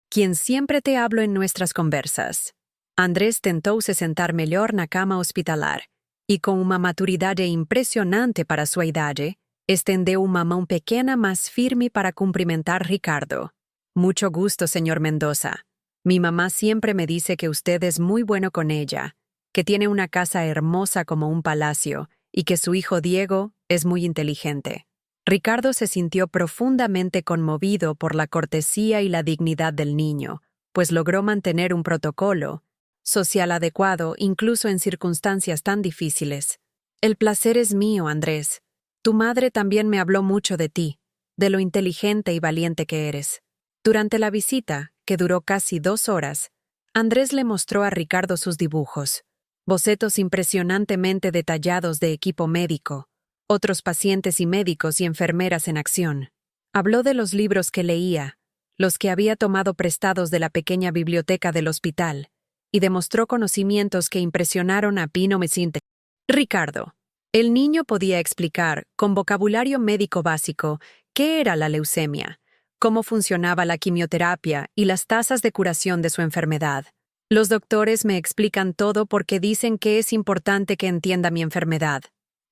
quien siempre te hablo en nuestras conversas». Andrés tentouse sentar melhor na cama hospitalar, e com uma maturidade impressionante para sua idade, estendeu uma mão pequena mas firme para cumprimentar Ricardo. «Mucho gusto, señor Mendoza. Mi mamá siempre me dice que usted es muy bueno con ella, que tiene una casa hermosa como un palacio, y que su hijo Diego es muy inteligente». Ricardo se sintió profundamente conmovido por la cortesía y la dignidad del niño, pues logró mantener un protocolo social adecuado incluso en circunstancias tan difíciles. «El placer es mío, Andrés. Tu madre también me habló mucho de ti, de lo inteligente y valiente que eres». Durante la visita, que duró casi 2 horas, Andrés le mostró a Ricardo sus dibujos, bocetos impresionantemente detallados de equipo médico, otros pacientes y médicos y enfermeras en acción. Habló de los libros que leía, los que había tomado prestados de la pequeña biblioteca del hospital, y demostró conocimientos que impresionaron a Pino Mecinte. Ricardo. El niño podía explicar, con vocabulario médico básico, qué era la leucemia, cómo funcionaba la quimioterapia y las tasas de curación de su enfermedad. «Los doctores me explican todo porque dicen que es importante que entienda mi enfermedad»,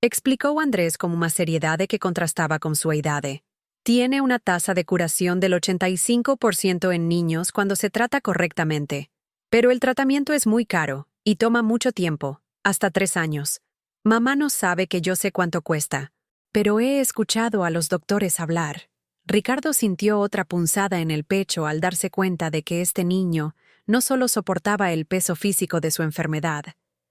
explicó Andrés con una seriedad que contrastaba con su edad. «Tiene una tasa de curación del 85% en niños cuando se trata correctamente. Pero el tratamiento es muy caro y toma mucho tiempo, hasta 3 años. Mamá no sabe que yo sé cuánto cuesta, pero he escuchado a los doctores hablar». Ricardo sintió otra punzada en el pecho al darse cuenta de que este niño no solo soportaba el peso físico de su enfermedad,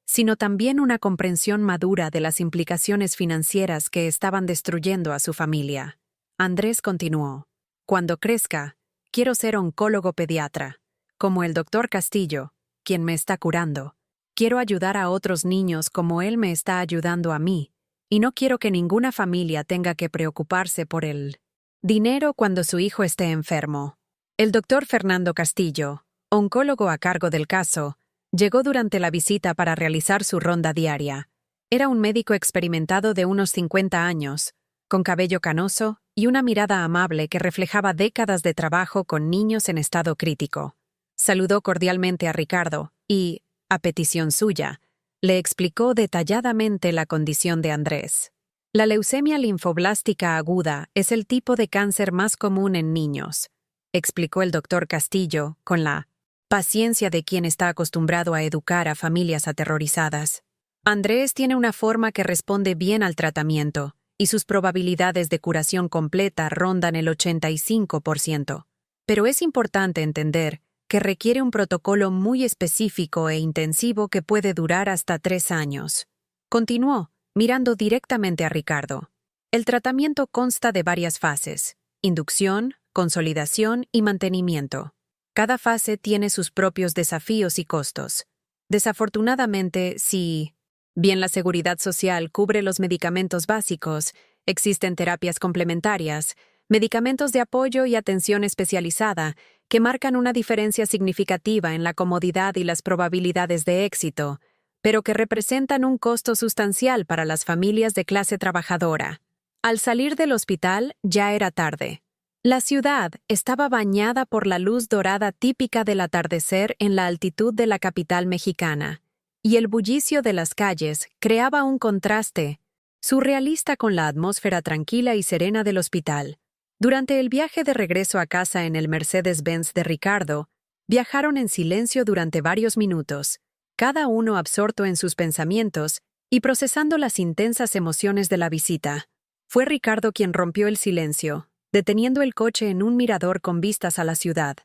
sino también una comprensión madura de las implicaciones financieras que estaban destruyendo a su familia. Andrés continuó: «Cuando crezca, quiero ser oncólogo pediatra, como el doctor Castillo, quien me está curando. Quiero ayudar a otros niños como él me está ayudando a mí, y no quiero que ninguna familia tenga que preocuparse por el dinero cuando su hijo esté enfermo». El doctor Fernando Castillo, oncólogo a cargo del caso, llegó durante la visita para realizar su ronda diaria. Era un médico experimentado de unos 50 años, con cabello canoso y una mirada amable que reflejaba décadas de trabajo con niños en estado crítico. Saludó cordialmente a Ricardo y, a petición suya, le explicó detalladamente la condición de Andrés. La leucemia linfoblástica aguda es el tipo de cáncer más común en niños, explicó el doctor Castillo con la paciencia de quien está acostumbrado a educar a familias aterrorizadas. Andrés tiene una forma que responde bien al tratamiento y sus probabilidades de curación completa rondan el 85%. Pero es importante entender que requiere un protocolo muy específico e intensivo que puede durar hasta 3 años. Continuó, mirando directamente a Ricardo. El tratamiento consta de varias fases: inducción, consolidación y mantenimiento. Cada fase tiene sus propios desafíos y costos. Desafortunadamente, si bien la seguridad social cubre los medicamentos básicos, existen terapias complementarias, medicamentos de apoyo y atención especializada que marcan una diferencia significativa en la comodidad y las probabilidades de éxito, pero que representan un costo sustancial para las familias de clase trabajadora. Al salir del hospital, ya era tarde. La ciudad estaba bañada por la luz dorada típica del atardecer en la altitud de la capital mexicana, y el bullicio de las calles creaba un contraste surrealista con la atmósfera tranquila y serena del hospital. Durante el viaje de regreso a casa en el Mercedes-Benz de Ricardo, viajaron en silencio durante varios minutos, cada uno absorto en sus pensamientos y procesando las intensas emociones de la visita. Fue Ricardo quien rompió el silencio, deteniendo el coche en un mirador con vistas a la ciudad.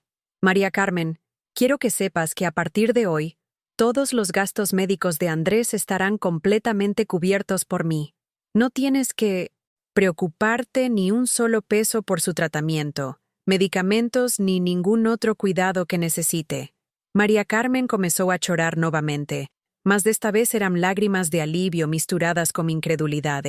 María Carmen, quiero que sepas que a partir de hoy, todos los gastos médicos de Andrés estarán completamente cubiertos por mí. No tienes que preocuparte ni un solo peso por su tratamiento, medicamentos ni ningún otro cuidado que necesite. María Carmen comenzó a llorar nuevamente, mas de esta vez eran lágrimas de alivio misturadas con incredulidad.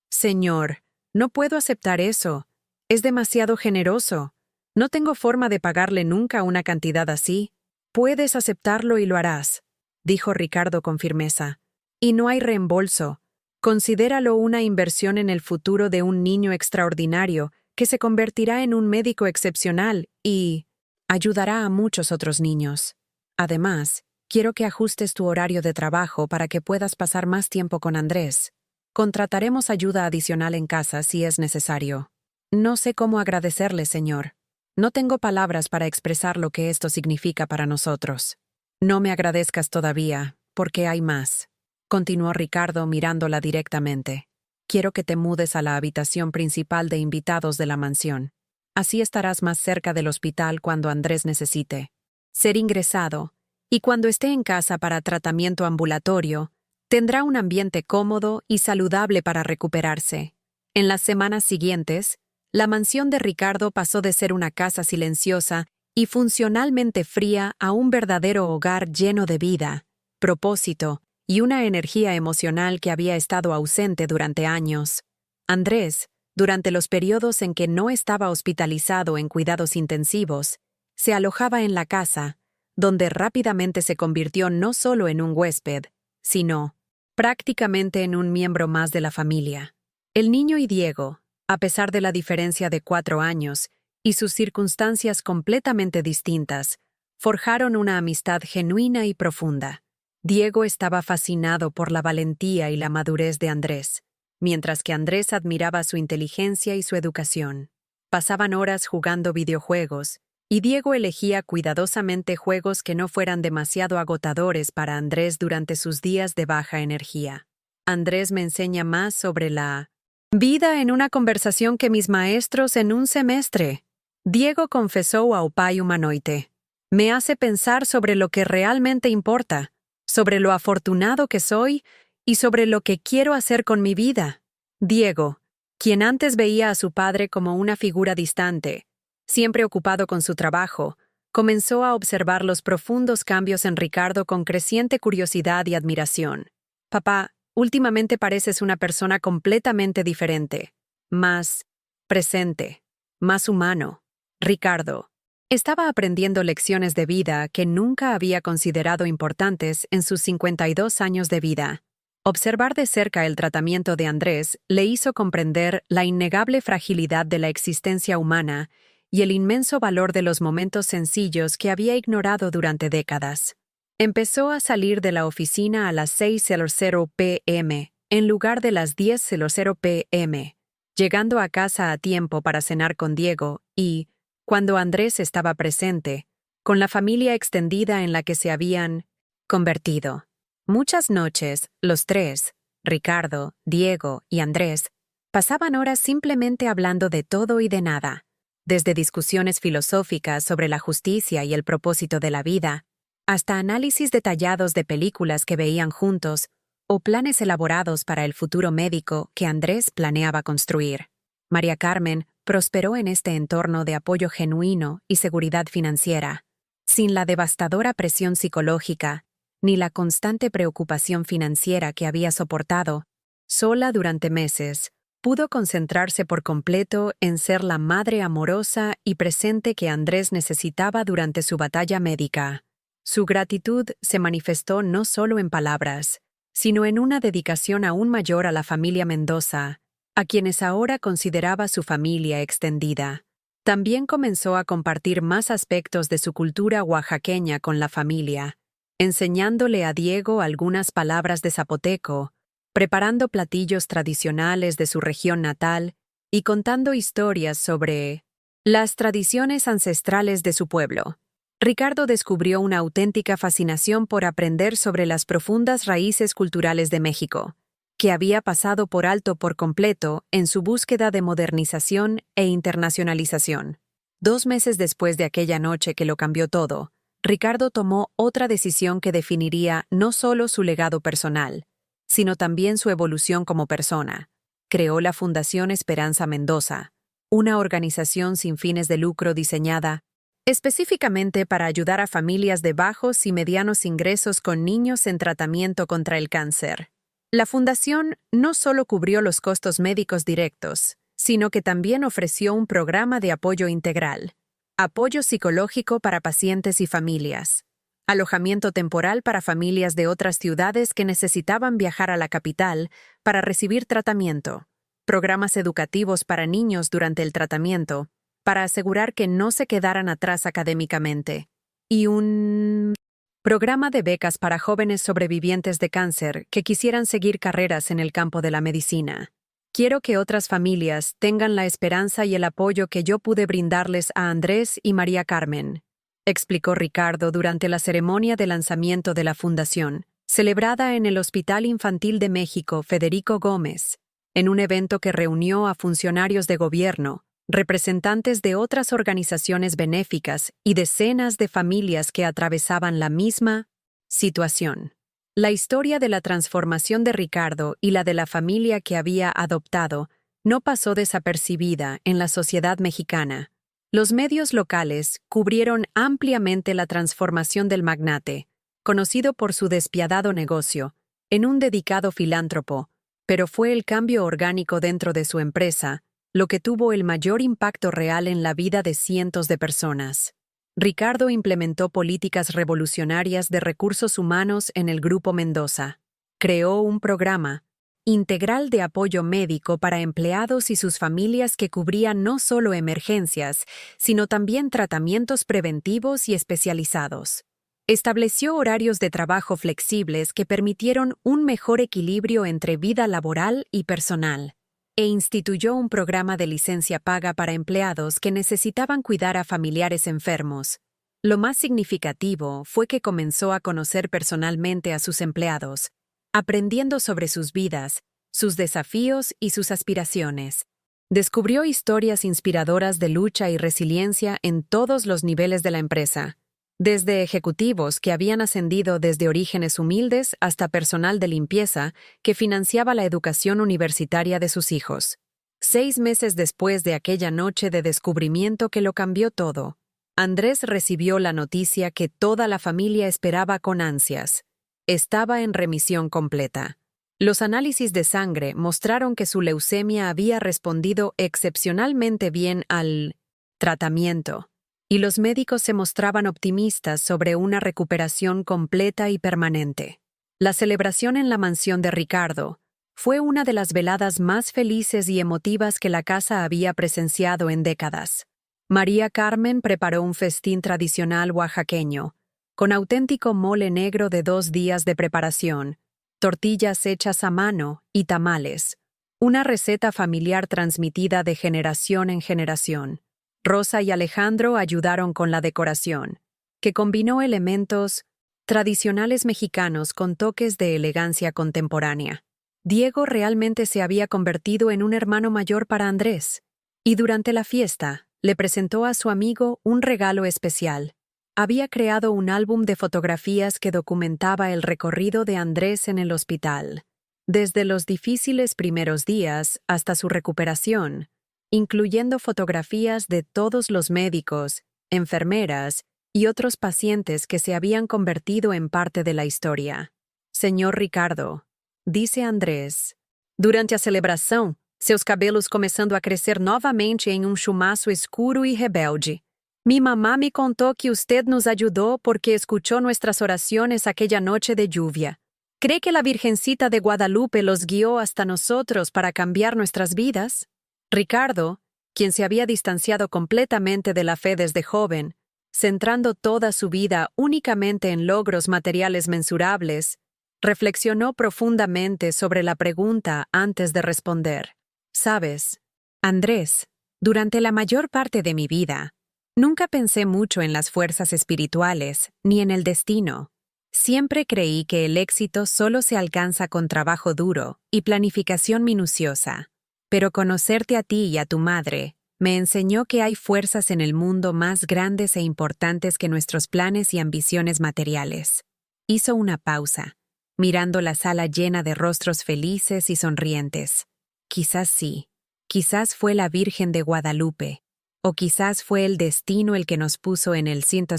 Señor, no puedo aceptar eso. Es demasiado generoso. No tengo forma de pagarle nunca una cantidad así. Puedes aceptarlo y lo harás, dijo Ricardo con firmeza. Y no hay reembolso. Considéralo una inversión en el futuro de un niño extraordinario que se convertirá en un médico excepcional y ayudará a muchos otros niños. Además, quiero que ajustes tu horario de trabajo para que puedas pasar más tiempo con Andrés. Contrataremos ayuda adicional en casa si es necesario. No sé cómo agradecerle, señor. No tengo palabras para expresar lo que esto significa para nosotros. No me agradezcas todavía, porque hay más, continuó Ricardo mirándola directamente. Quiero que te mudes a la habitación principal de invitados de la mansión. Así estarás más cerca del hospital cuando Andrés necesite ser ingresado, y cuando esté en casa para tratamiento ambulatorio, tendrá un ambiente cómodo y saludable para recuperarse. En las semanas siguientes, la mansión de Ricardo pasó de ser una casa silenciosa y funcionalmente fría a un verdadero hogar lleno de vida, propósito y una energía emocional que había estado ausente durante años. Andrés, durante los periodos en que no estaba hospitalizado en cuidados intensivos, se alojaba en la casa, donde rápidamente se convirtió no solo en un huésped, sino prácticamente en un miembro más de la familia. El niño y Diego, a pesar de la diferencia de 4 años y sus circunstancias completamente distintas, forjaron una amistad genuina y profunda. Diego estaba fascinado por la valentía y la madurez de Andrés, mientras que Andrés admiraba su inteligencia y su educación. Pasaban horas jugando videojuegos, y Diego elegía cuidadosamente juegos que no fueran demasiado agotadores para Andrés durante sus días de baja energía. Andrés me enseña más sobre la vida en una conversación que mis maestros en un semestre. Diego confesó a Opay Humanoite. Me hace pensar sobre lo que realmente importa, sobre lo afortunado que soy y sobre lo que quiero hacer con mi vida. Diego, quien antes veía a su padre como una figura distante, siempre ocupado con su trabajo, comenzó a observar los profundos cambios en Ricardo con creciente curiosidad y admiración. Papá, últimamente pareces una persona completamente diferente, más presente, más humano. Ricardo estaba aprendiendo lecciones de vida que nunca había considerado importantes en sus 52 años de vida. Observar de cerca el tratamiento de Andrés le hizo comprender la innegable fragilidad de la existencia humana y el inmenso valor de los momentos sencillos que había ignorado durante décadas. Empezó a salir de la oficina a las 6:00 p.m. en lugar de las 10:00 p.m., llegando a casa a tiempo para cenar con Diego y, cuando Andrés estaba presente, con la familia extendida en la que se habían convertido. Muchas noches, los tres, Ricardo, Diego y Andrés, pasaban horas simplemente hablando de todo y de nada, desde discusiones filosóficas sobre la justicia y el propósito de la vida, hasta análisis detallados de películas que veían juntos o planes elaborados para el futuro médico que Andrés planeaba construir. María Carmen prosperó en este entorno de apoyo genuino y seguridad financiera, sin la devastadora presión psicológica ni la constante preocupación financiera que había soportado, sola durante meses, pudo concentrarse por completo en ser la madre amorosa y presente que Andrés necesitaba durante su batalla médica. Su gratitud se manifestó no solo en palabras, sino en una dedicación aún mayor a la familia Mendoza, a quienes ahora consideraba su familia extendida. También comenzó a compartir más aspectos de su cultura oaxaqueña con la familia, enseñándole a Diego algunas palabras de zapoteco, preparando platillos tradicionales de su región natal y contando historias sobre las tradiciones ancestrales de su pueblo. Ricardo descubrió una auténtica fascinación por aprender sobre las profundas raíces culturales de México, que había pasado por alto por completo en su búsqueda de modernización e internacionalización. 2 meses después de aquella noche que lo cambió todo, Ricardo tomó otra decisión que definiría no solo su legado personal, sino también su evolución como persona. Creó la Fundación Esperanza Mendoza, una organización sin fines de lucro diseñada específicamente para ayudar a familias de bajos y medianos ingresos con niños en tratamiento contra el cáncer. La fundación no solo cubrió los costos médicos directos, sino que también ofreció un programa de apoyo integral, apoyo psicológico para pacientes y familias, alojamiento temporal para familias de otras ciudades que necesitaban viajar a la capital para recibir tratamiento, programas educativos para niños durante el tratamiento, para asegurar que no se quedaran atrás académicamente, y un programa de becas para jóvenes sobrevivientes de cáncer que quisieran seguir carreras en el campo de la medicina. Quiero que otras familias tengan la esperanza y el apoyo que yo pude brindarles a Andrés y María Carmen, explicó Ricardo durante la ceremonia de lanzamiento de la fundación, celebrada en el Hospital Infantil de México Federico Gómez, en un evento que reunió a funcionarios de gobierno, representantes de otras organizaciones benéficas y decenas de familias que atravesaban la misma situación. La historia de la transformación de Ricardo y la de la familia que había adoptado no pasó desapercibida en la sociedad mexicana. Los medios locales cubrieron ampliamente la transformación del magnate, conocido por su despiadado negocio, en un dedicado filántropo, pero fue el cambio orgánico dentro de su empresa lo que tuvo el mayor impacto real en la vida de cientos de personas. Ricardo implementó políticas revolucionarias de recursos humanos en el Grupo Mendoza. Creó un programa integral de apoyo médico para empleados y sus familias que cubría no solo emergencias, sino también tratamientos preventivos y especializados. Estableció horarios de trabajo flexibles que permitieron un mejor equilibrio entre vida laboral y personal, e instituyó un programa de licencia paga para empleados que necesitaban cuidar a familiares enfermos. Lo más significativo fue que comenzó a conocer personalmente a sus empleados, aprendiendo sobre sus vidas, sus desafíos y sus aspiraciones. Descubrió historias inspiradoras de lucha y resiliencia en todos los niveles de la empresa, desde ejecutivos que habían ascendido desde orígenes humildes hasta personal de limpieza que financiaba la educación universitaria de sus hijos. 6 meses después de aquella noche de descubrimiento que lo cambió todo, Andrés recibió la noticia que toda la familia esperaba con ansias. Estaba en remisión completa. Los análisis de sangre mostraron que su leucemia había respondido excepcionalmente bien al tratamiento, y los médicos se mostraban optimistas sobre una recuperación completa y permanente. La celebración en la mansión de Ricardo fue una de las veladas más felices y emotivas que la casa había presenciado en décadas. María Carmen preparó un festín tradicional oaxaqueño, con auténtico mole negro de 2 días de preparación, tortillas hechas a mano y tamales, una receta familiar transmitida de generación en generación. Rosa y Alejandro ayudaron con la decoración, que combinó elementos tradicionales mexicanos con toques de elegancia contemporánea. Diego realmente se había convertido en un hermano mayor para Andrés, y durante la fiesta le presentó a su amigo un regalo especial. Había creado un álbum de fotografías que documentaba el recorrido de Andrés en el hospital, desde los difíciles primeros días hasta su recuperación, incluyendo fotografías de todos los médicos, enfermeras y otros pacientes que se habían convertido en parte de la historia. Señor Ricardo, dice Andrés, durante la celebración, seus cabelos começando a crescer novamente em chumaço escuro e rebelde. Mi mamá me contó que usted nos ayudó porque escuchó nuestras oraciones aquella noche de lluvia. ¿Cree que la Virgencita de Guadalupe los guió hasta nosotros para cambiar nuestras vidas? Ricardo, quien se había distanciado completamente de la fe desde joven, centrando toda su vida únicamente en logros materiales mensurables, reflexionó profundamente sobre la pregunta antes de responder. ¿Sabes, Andrés? Durante la mayor parte de mi vida, nunca pensé mucho en las fuerzas espirituales ni en el destino. Siempre creí que el éxito solo se alcanza con trabajo duro y planificación minuciosa. Pero conocerte a ti y a tu madre me enseñó que hay fuerzas en el mundo más grandes e importantes que nuestros planes y ambiciones materiales. Hizo una pausa, mirando la sala llena de rostros felices y sonrientes. Quizás sí, quizás fue la Virgen de Guadalupe, o quizás fue el destino el que nos puso en el cinto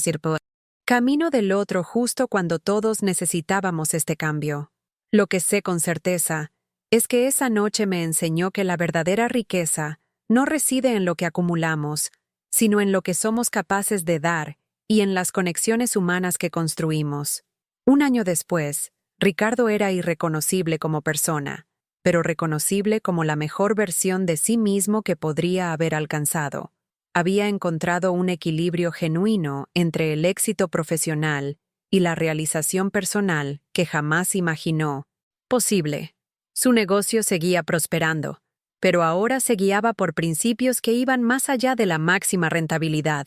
camino del otro justo cuando todos necesitábamos este cambio. Lo que sé con certeza es que esa noche me enseñó que la verdadera riqueza no reside en lo que acumulamos, sino en lo que somos capaces de dar y en las conexiones humanas que construimos. Un año después, Ricardo era irreconocible como persona, pero reconocible como la mejor versión de sí mismo que podría haber alcanzado. Había encontrado un equilibrio genuino entre el éxito profesional y la realización personal que jamás imaginó posible. Su negocio seguía prosperando, pero ahora se guiaba por principios que iban más allá de la máxima rentabilidad,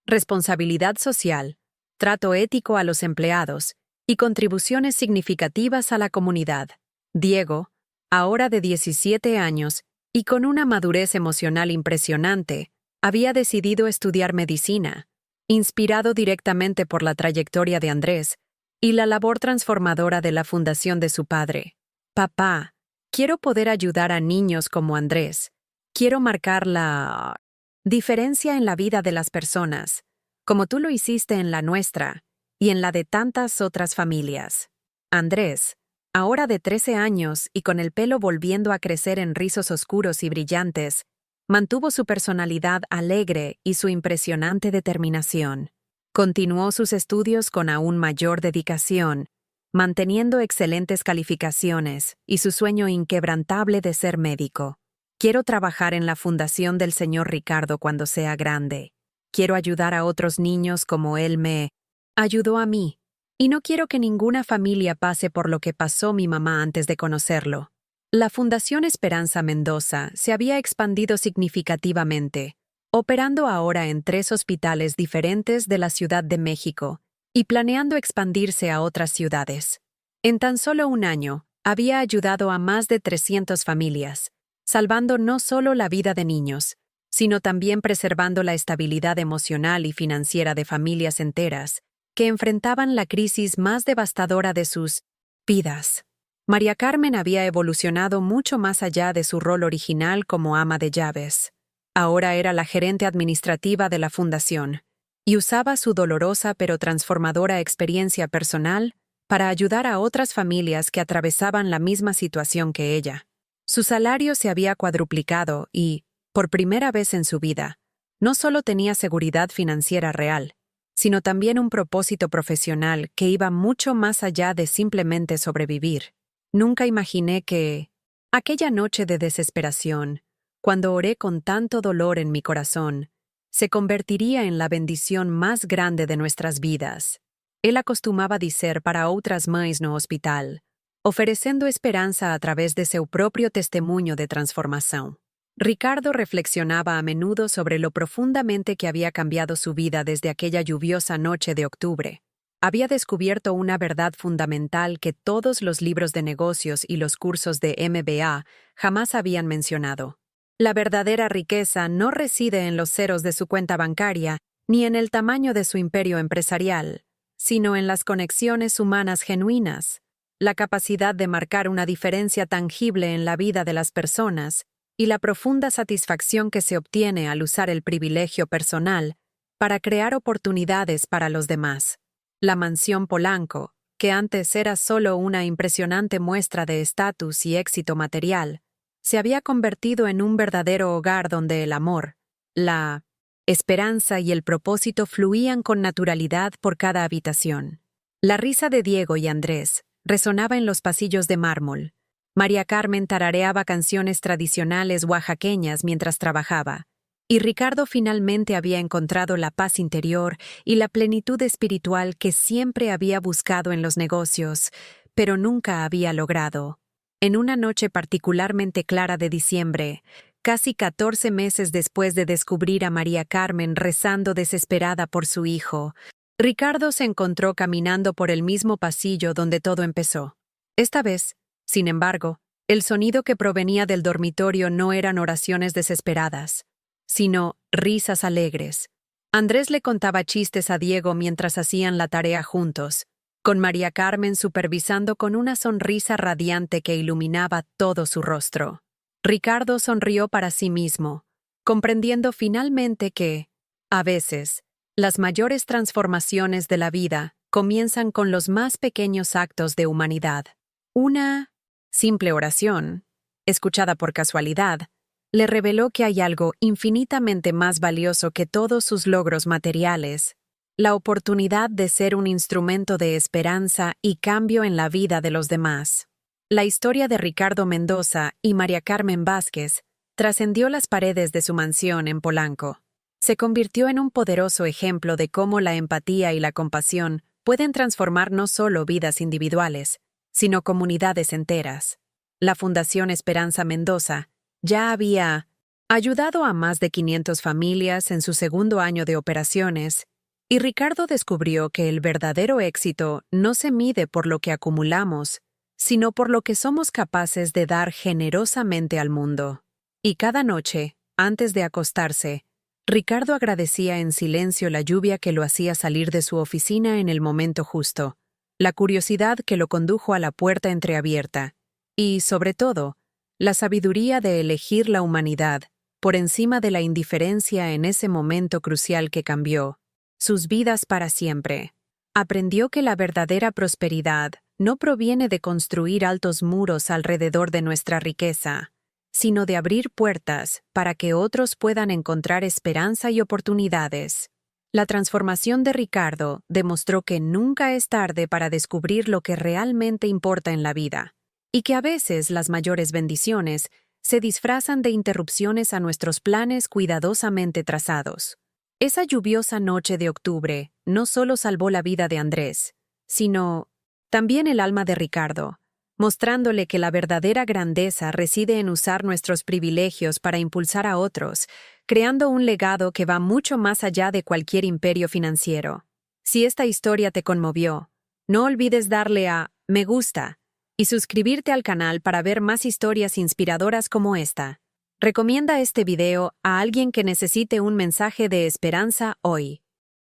responsabilidad social, trato ético a los empleados y contribuciones significativas a la comunidad. Diego, ahora de 17 años y con una madurez emocional impresionante, había decidido estudiar medicina, inspirado directamente por la trayectoria de Andrés y la labor transformadora de la fundación de su padre. Papá, quiero poder ayudar a niños como Andrés. Quiero marcar la diferencia en la vida de las personas, como tú lo hiciste en la nuestra y en la de tantas otras familias. Andrés, ahora de 13 años y con el pelo volviendo a crecer en rizos oscuros y brillantes, mantuvo su personalidad alegre y su impresionante determinación. Continuó sus estudios con aún mayor dedicación, manteniendo excelentes calificaciones y su sueño inquebrantable de ser médico. Quiero trabajar en la fundación del señor Ricardo cuando sea grande. Quiero ayudar a otros niños como él me ayudó a mí. Y no quiero que ninguna familia pase por lo que pasó mi mamá antes de conocerlo. La Fundación Esperanza Mendoza se había expandido significativamente, operando ahora en 3 hospitales diferentes de la Ciudad de México y planeando expandirse a otras ciudades. En tan solo un año, había ayudado a más de 300 familias, salvando no solo la vida de niños, sino también preservando la estabilidad emocional y financiera de familias enteras que enfrentaban la crisis más devastadora de sus vidas. María Carmen había evolucionado mucho más allá de su rol original como ama de llaves. Ahora era la gerente administrativa de la fundación y usaba su dolorosa pero transformadora experiencia personal para ayudar a otras familias que atravesaban la misma situación que ella. Su salario se había cuadruplicado y, por primera vez en su vida, no solo tenía seguridad financiera real, sino también un propósito profesional que iba mucho más allá de simplemente sobrevivir. Nunca imaginé que, aquella noche de desesperación, cuando oré con tanto dolor en mi corazón, se convertiría en la bendición más grande de nuestras vidas. Él acostumaba dizer para outras mães no hospital, oferecendo esperanza a través de seu propio testemunho de transformación. Ricardo reflexionaba a menudo sobre lo profundamente que había cambiado su vida desde aquella lluviosa noche de octubre. Había descubierto una verdad fundamental que todos los libros de negocios y los cursos de MBA jamás habían mencionado. La verdadera riqueza no reside en los ceros de su cuenta bancaria ni en el tamaño de su imperio empresarial, sino en las conexiones humanas genuinas, la capacidad de marcar una diferencia tangible en la vida de las personas y la profunda satisfacción que se obtiene al usar el privilegio personal para crear oportunidades para los demás. La mansión Polanco, que antes era solo una impresionante muestra de estatus y éxito material, se había convertido en un verdadero hogar donde el amor, la esperanza y el propósito fluían con naturalidad por cada habitación. La risa de Diego y Andrés resonaba en los pasillos de mármol. María Carmen tarareaba canciones tradicionales oaxaqueñas mientras trabajaba, y Ricardo finalmente había encontrado la paz interior y la plenitud espiritual que siempre había buscado en los negocios, pero nunca había logrado. En una noche particularmente clara de diciembre, casi 14 meses después de descubrir a María Carmen rezando desesperada por su hijo, Ricardo se encontró caminando por el mismo pasillo donde todo empezó. Esta vez, sin embargo, el sonido que provenía del dormitorio no eran oraciones desesperadas, sino risas alegres. Andrés le contaba chistes a Diego mientras hacían la tarea juntos, con María Carmen supervisando con una sonrisa radiante que iluminaba todo su rostro. Ricardo sonrió para sí mismo, comprendiendo finalmente que, a veces, las mayores transformaciones de la vida comienzan con los más pequeños actos de humanidad. Una simple oración, escuchada por casualidad, le reveló que hay algo infinitamente más valioso que todos sus logros materiales: la oportunidad de ser un instrumento de esperanza y cambio en la vida de los demás. La historia de Ricardo Mendoza y María Carmen Vázquez trascendió las paredes de su mansión en Polanco. Se convirtió en un poderoso ejemplo de cómo la empatía y la compasión pueden transformar no solo vidas individuales, sino comunidades enteras. La Fundación Esperanza Mendoza ya había ayudado a más de 500 familias en su segundo año de operaciones, y Ricardo descubrió que el verdadero éxito no se mide por lo que acumulamos, sino por lo que somos capaces de dar generosamente al mundo. Y cada noche, antes de acostarse, Ricardo agradecía en silencio la lluvia que lo hacía salir de su oficina en el momento justo, la curiosidad que lo condujo a la puerta entreabierta, y, sobre todo, la sabiduría de elegir la humanidad por encima de la indiferencia en ese momento crucial que cambió sus vidas para siempre. Aprendió que la verdadera prosperidad no proviene de construir altos muros alrededor de nuestra riqueza, sino de abrir puertas para que otros puedan encontrar esperanza y oportunidades. La transformación de Ricardo demostró que nunca es tarde para descubrir lo que realmente importa en la vida, y que a veces las mayores bendiciones se disfrazan de interrupciones a nuestros planes cuidadosamente trazados. Esa lluviosa noche de octubre no solo salvó la vida de Andrés, sino también el alma de Ricardo, mostrándole que la verdadera grandeza reside en usar nuestros privilegios para impulsar a otros, creando un legado que va mucho más allá de cualquier imperio financiero. Si esta historia te conmovió, no olvides darle a me gusta y suscribirte al canal para ver más historias inspiradoras como esta. Recomienda este video a alguien que necesite un mensaje de esperanza hoy.